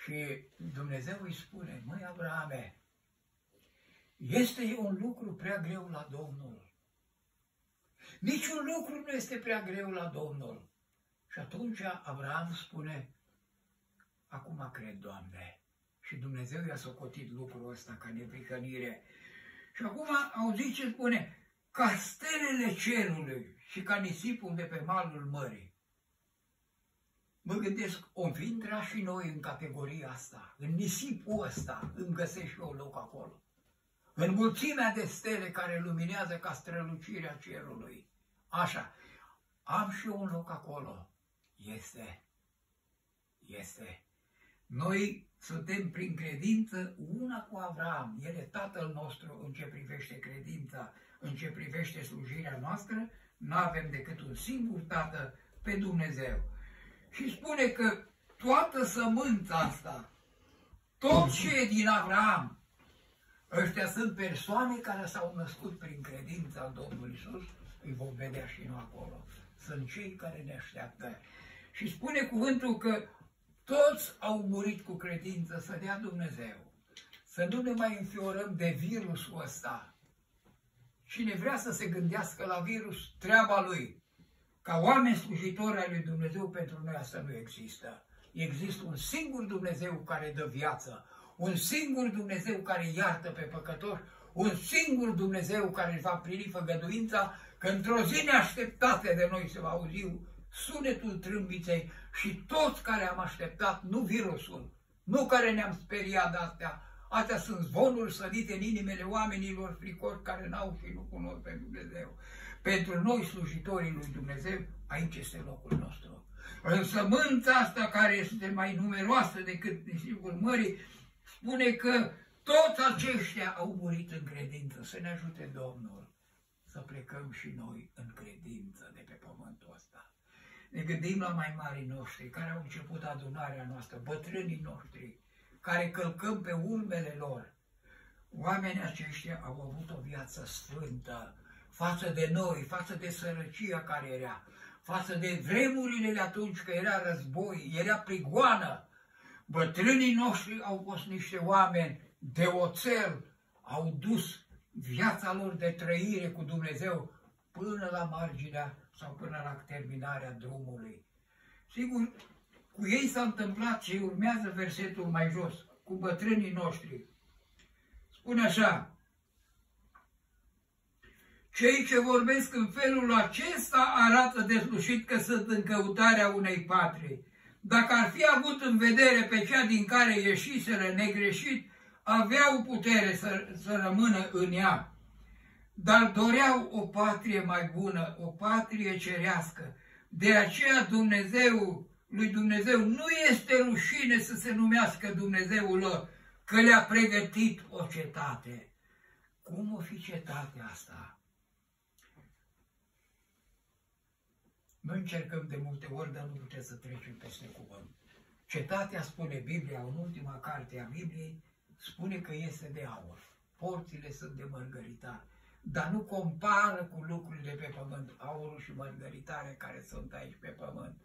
Și Dumnezeu îi spune, măi Avrame, este un lucru prea greu la Domnul. Niciun lucru nu este prea greu la Domnul. Și atunci Avram spune, acum cred, Doamne. Și Dumnezeu i-a socotit lucrul ăsta ca neprihănire. Și acum auziți ce spune, ca stelele cerului și ca nisipul de pe malul mării. Mă gândesc, o fi intra și noi în categoria asta, în nisipul ăsta, îmi găsesc și eu loc acolo. În mulțimea de stele care luminează ca strălucirea cerului. Așa, am și eu un loc acolo. Este. Noi suntem prin credință una cu Avram. El e tatăl nostru în ce privește credința, în ce privește slujirea noastră. N-avem decât un singur tată, pe Dumnezeu. Și spune că toată sămânța asta, tot ce e din Avram, ăștia sunt persoane care s-au născut prin credința în Domnul Iisus, îi vom vedea și noi acolo. Sunt cei care ne așteaptă. Și spune cuvântul că toți au murit cu credință, să dea Dumnezeu. Să nu ne mai înfiorăm de virusul ăsta. Cine vrea să se gândească la virus, treaba lui. Ca oameni slujitori ai lui Dumnezeu, pentru noi asta nu există. Există un singur Dumnezeu care dă viață, un singur Dumnezeu care iartă pe păcători, un singur Dumnezeu care își va plini făgăduința că într-o zi neașteptată de noi se va auzi sunetul trâmbiței și toți care am așteptat, nu virusul, nu care ne-am speriat de astea, astea sunt zvonuri sădite în inimile oamenilor fricoși care n-au și nu cunosc pe Dumnezeu. Pentru noi, slujitorii lui Dumnezeu, aici este locul nostru. În sămânța asta, care este mai numeroasă decât nisipul mării, spune că toți aceștia au murit în credință. Să ne ajute Domnul să plecăm și noi în credință de pe pământul ăsta. Ne gândim la mai marii noștri, care au început adunarea noastră, bătrânii noștri, care călcăm pe urmele lor. Oamenii aceștia au avut o viață sfântă față de noi, față de sărăcia care era, față de vremurile de atunci, că era război, era prigoană. Bătrânii noștri au fost niște oameni de oțel, au dus viața lor de trăire cu Dumnezeu până la marginea sau până la terminarea drumului. Sigur, cu ei s-a întâmplat ce urmează versetul mai jos, cu bătrânii noștri. Spune așa, cei ce vorbesc în felul acesta arată deslușit că sunt în căutarea unei patrii. Dacă ar fi avut în vedere pe cea din care ieșiseră negreșit, aveau putere să rămână în ea. Dar doreau o patrie mai bună, o patrie cerească. De aceea lui Dumnezeu nu este rușine să se numească Dumnezeul lor, că le-a pregătit o cetate. Cum o fi cetatea asta? Noi încercăm de multe ori, dar nu putem să trecem peste cuvânt. Cetatea, spune Biblia, în ultima carte a Bibliei, spune că este de aur. Porțile sunt de mărgăritar. Dar nu compară cu lucrurile pe pământ, aurul și mărgăritare care sunt aici pe pământ.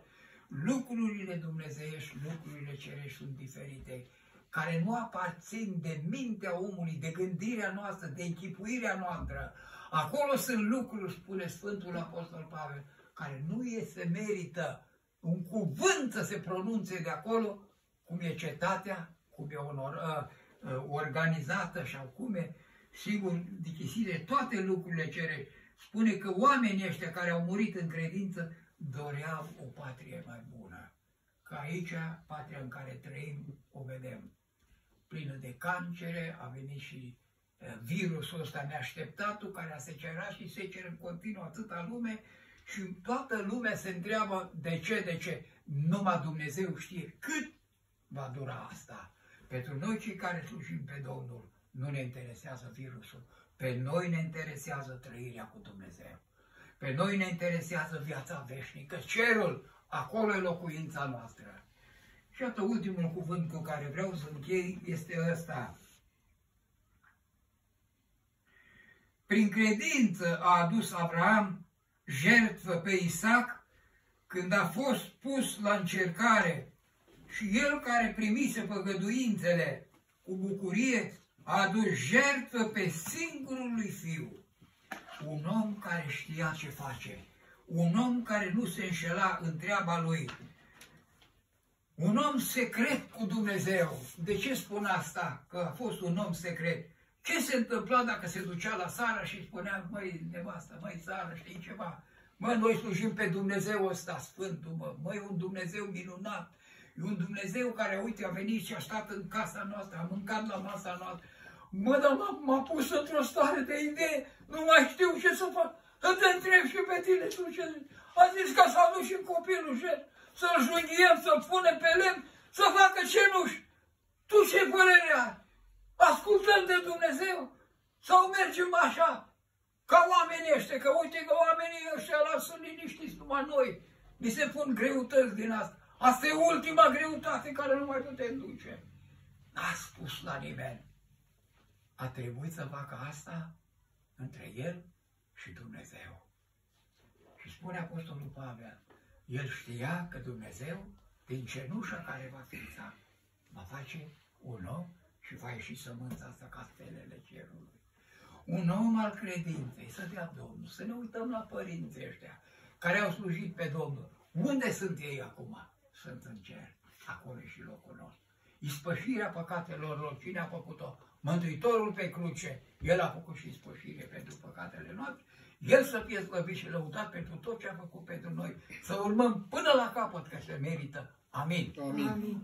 Lucrurile dumnezeiești, lucrurile cerești sunt diferite. care nu aparțin de mintea omului, de gândirea noastră, de închipuirea noastră. Acolo sunt lucruri, spune Sfântul Apostol Pavel, care nu se merită un cuvânt să se pronunțe de acolo, cum e cetatea, cum e organizată sau cum e, sigur, dichisire, toate lucrurile cere. Spune că oamenii ăștia care au murit în credință doreau o patrie mai bună. Că aici, patria în care trăim, o vedem plină de cancere, a venit și virusul ăsta neașteptatul, care a secerat și seceră în continuu atâta lume și toată lumea se întreabă de ce. Numai Dumnezeu știe cât va dura asta. Pentru noi cei care slujim pe Domnul, nu ne interesează virusul. Pe noi ne interesează trăirea cu Dumnezeu. Pe noi ne interesează viața veșnică, cerul, acolo e locuința noastră. Și iată ultimul cuvânt cu care vreau să închei este ăsta. Prin credință a adus Avraam jertfă pe Isaac când a fost pus la încercare și el care primise făgăduințele cu bucurie a adus jertfă pe singurul lui fiu. Un om care știa ce face, un om care nu se înșela în treaba lui, un om secret cu Dumnezeu. De ce spun asta? Că a fost un om secret. Ce se întâmpla dacă se ducea la Sara și spunea, măi, nevastă, măi, Sara, știi ceva? Mă, noi slujim pe Dumnezeu ăsta sfântul, măi, un Dumnezeu minunat. E un Dumnezeu care, uite, a venit și a stat în casa noastră, a mâncat la masa noastră. Mă, dar m-a pus într-o stare de idee, nu mai știu ce să fac. Să te întreb și pe tine, tu ce zici? A zis că să aduc și copilul și să-l junghiem, să-l punem pe lemn, să facă cenuși. Tu ce părere ai? Ascultăm de Dumnezeu? Sau mergem așa, ca oamenii ăștia, că uite că oamenii ăștia sunt liniștiți numai noi. Mi se pun greutăți din asta. Asta e ultima greutate care nu mai putem duce. N-a spus la nimeni. A trebuit să facă asta între el și Dumnezeu. Și spune Apostolul Pavel, el știa că Dumnezeu, din cenușa care va ființa, va face un om și va ieși sămânța asta ca stelele cerului. Un om al credinței, să dea Domnul, să ne uităm la părinții ăștia care au slujit pe Domnul. Unde sunt ei acum? Sunt în cer. Acolo e și locul nostru. Ispășirea păcatelor lor, cine a făcut-o? Mântuitorul pe cruce. El a făcut și ispășire pentru păcatele noastre. El să fie slăvit și lăudat pentru tot ce a făcut pentru noi. Să urmăm până la capăt, că se merită. Amin. Amin. Amin.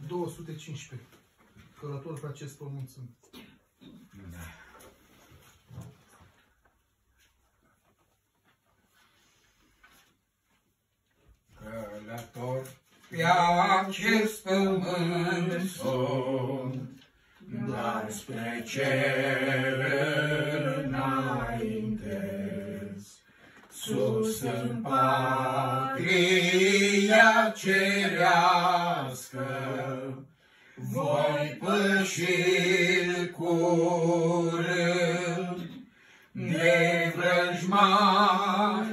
215. Călător pe acest pământ sunt. Da. Călător pe acest pământ sunt, Dar spre cer înaintez, sus în patria cerească, voi păși curând, nevrăjmași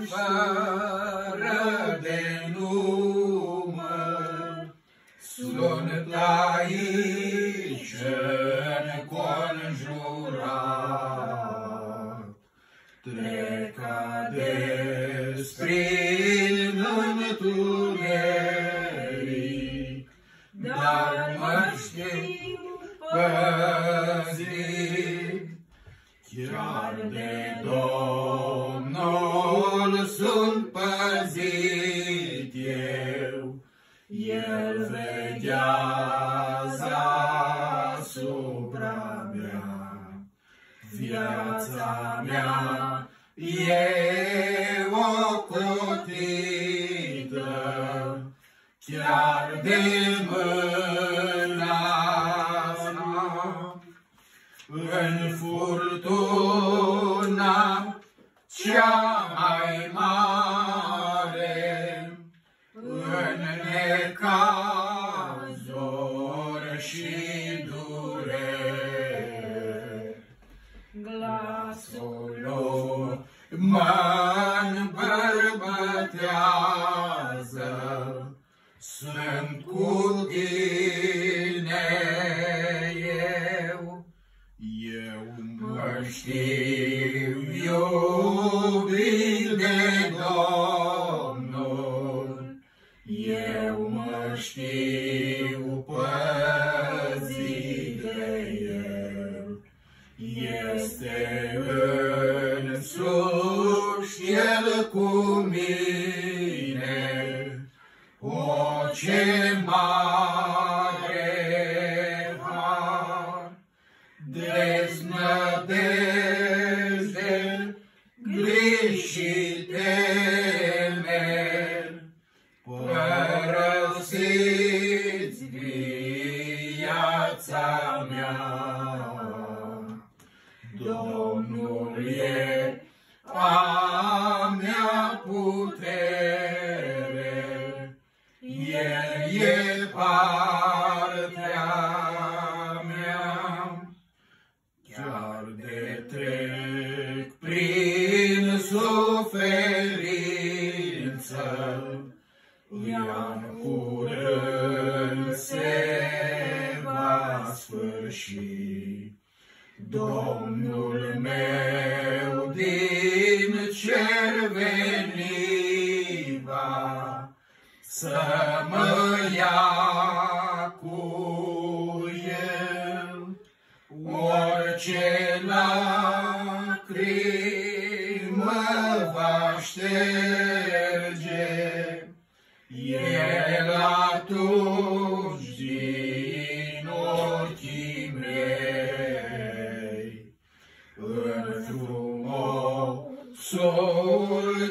fără de număr, sunt aici înconjurat. Treca prin întuneric, dar mă știu păzit, chiar de Domnul sunt păzit eu, El veghează asupra mea, viața mea e ocrotită, chiar de mâna sa, în furtuna cea mai mare, în necazuri și dureri. Glasul lui mă îmbărbătează, iubit de Domnul, eu mă știu păzit de El. Este însuși El cu mine, o, ce mare har, deznădejde, griji și temeri, părăsiți viața mea. Domnul e a mea putere, El e partea mea. Chiar de trec prin suferință, ea-n curând se va sfârși. Domnul meu din cer veni va să mă ia cu El. Orice lacrimă va șterge, El atunci din ochii mei. În frumosul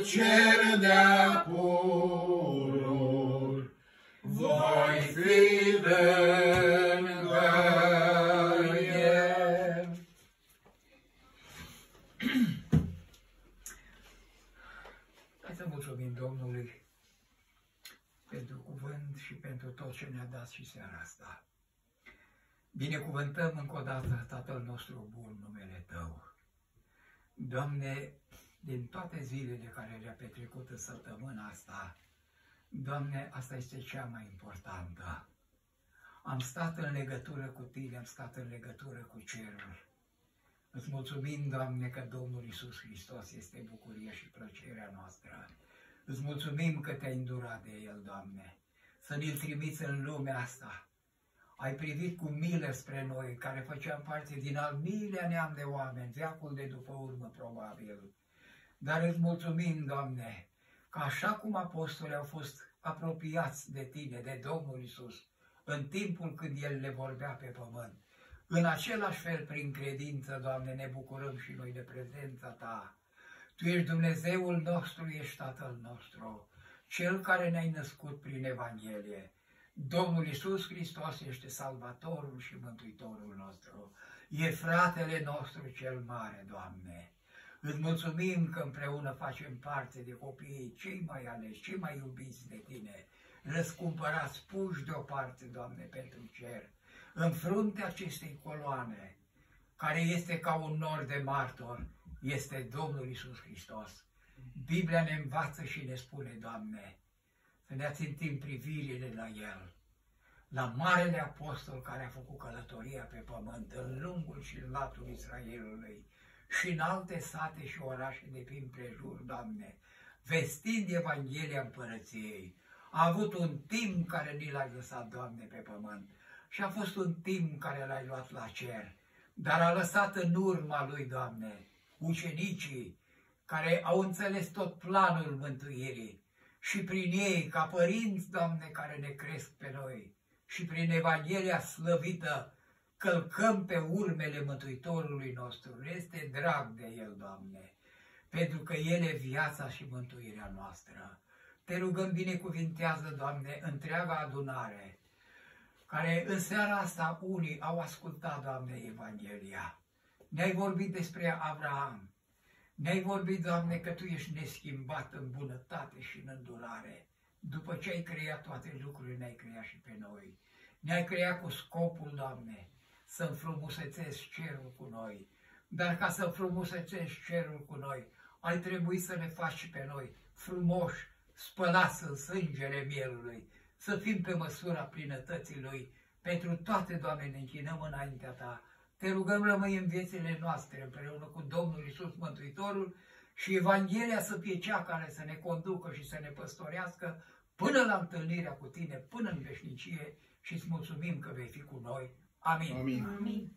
cer de-a pururi voi fi lângă El. Hai să mulțumim Domnului pentru cuvânt și pentru tot ce ne-a dat și seara asta. Binecuvântăm încă o dată, Tatăl nostru bun, numele Tău. Doamne, din toate zilele care le-a petrecut în săptămâna asta, Doamne, asta este cea mai importantă. Am stat în legătură cu Tine, am stat în legătură cu cerul. Îți mulțumim, Doamne, că Domnul Iisus Hristos este bucuria și plăcerea noastră. Îți mulțumim că Te-ai îndurat de El, Doamne, să ne-L trimiți în lumea asta. Ai privit cu milă spre noi, care făceam parte din al miilea neam de oameni, veacul de după urmă, probabil. Dar îți mulțumim, Doamne, că așa cum apostolii au fost apropiați de Tine, de Domnul Iisus, în timpul când El le vorbea pe pământ, în același fel, prin credință, Doamne, ne bucurăm și noi de prezența Ta. Tu ești Dumnezeul nostru, ești Tatăl nostru, Cel care ne-ai născut prin Evanghelie. Domnul Iisus Hristos este Salvatorul și Mântuitorul nostru. E fratele nostru cel mare, Doamne. Îți mulțumim că împreună facem parte de copiii cei mai aleși, cei mai iubiți de Tine, răscumpărați, puși deoparte, Doamne, pentru cer. În fruntea acestei coloane, care este ca un nor de martor, este Domnul Iisus Hristos. Biblia ne învață și ne spune, Doamne, să ne ațintim privirile la El, la Marele Apostol care a făcut călătoria pe pământ, în lungul și în latul Israelului și în alte sate și orașe de prin prejur, Doamne, vestind Evanghelia Împărăției. A avut un timp care ni l-ai lăsat, Doamne, pe pământ și a fost un timp care l-ai luat la cer, dar a lăsat în urma Lui, Doamne, ucenicii care au înțeles tot planul mântuirii și prin ei, ca părinți, Doamne, care ne cresc pe noi, și prin Evanghelia slăvită, călcăm pe urmele Mântuitorului nostru. Este drag de El, Doamne, pentru că El e viața și mântuirea noastră. Te rugăm, binecuvintează, Doamne, întreaga adunare, care în seara asta unii au ascultat, Doamne, Evanghelia. Ne-ai vorbit despre Avraam. Ne-ai vorbit, Doamne, că Tu ești neschimbat în bunătate și în îndurare. După ce ai creat toate lucrurile, ne-ai creat și pe noi. Ne-ai creat cu scopul, Doamne, să înfrumusețezi cerul cu noi. Dar ca să înfrumusețezi cerul cu noi, ai trebuit să ne faci și pe noi frumoși, spălați în sângele mielului, să fim pe măsura plinătății Lui. Pentru toate, Doamne, ne închinăm înaintea Ta. Te rugăm, rămâi în viețile noastre împreună cu Domnul Iisus Mântuitorul și Evanghelia să fie cea care să ne conducă și să ne păstorească până la întâlnirea cu tine, până în veșnicie, și îți mulțumim că vei fi cu noi. Amin. Amin. Amin.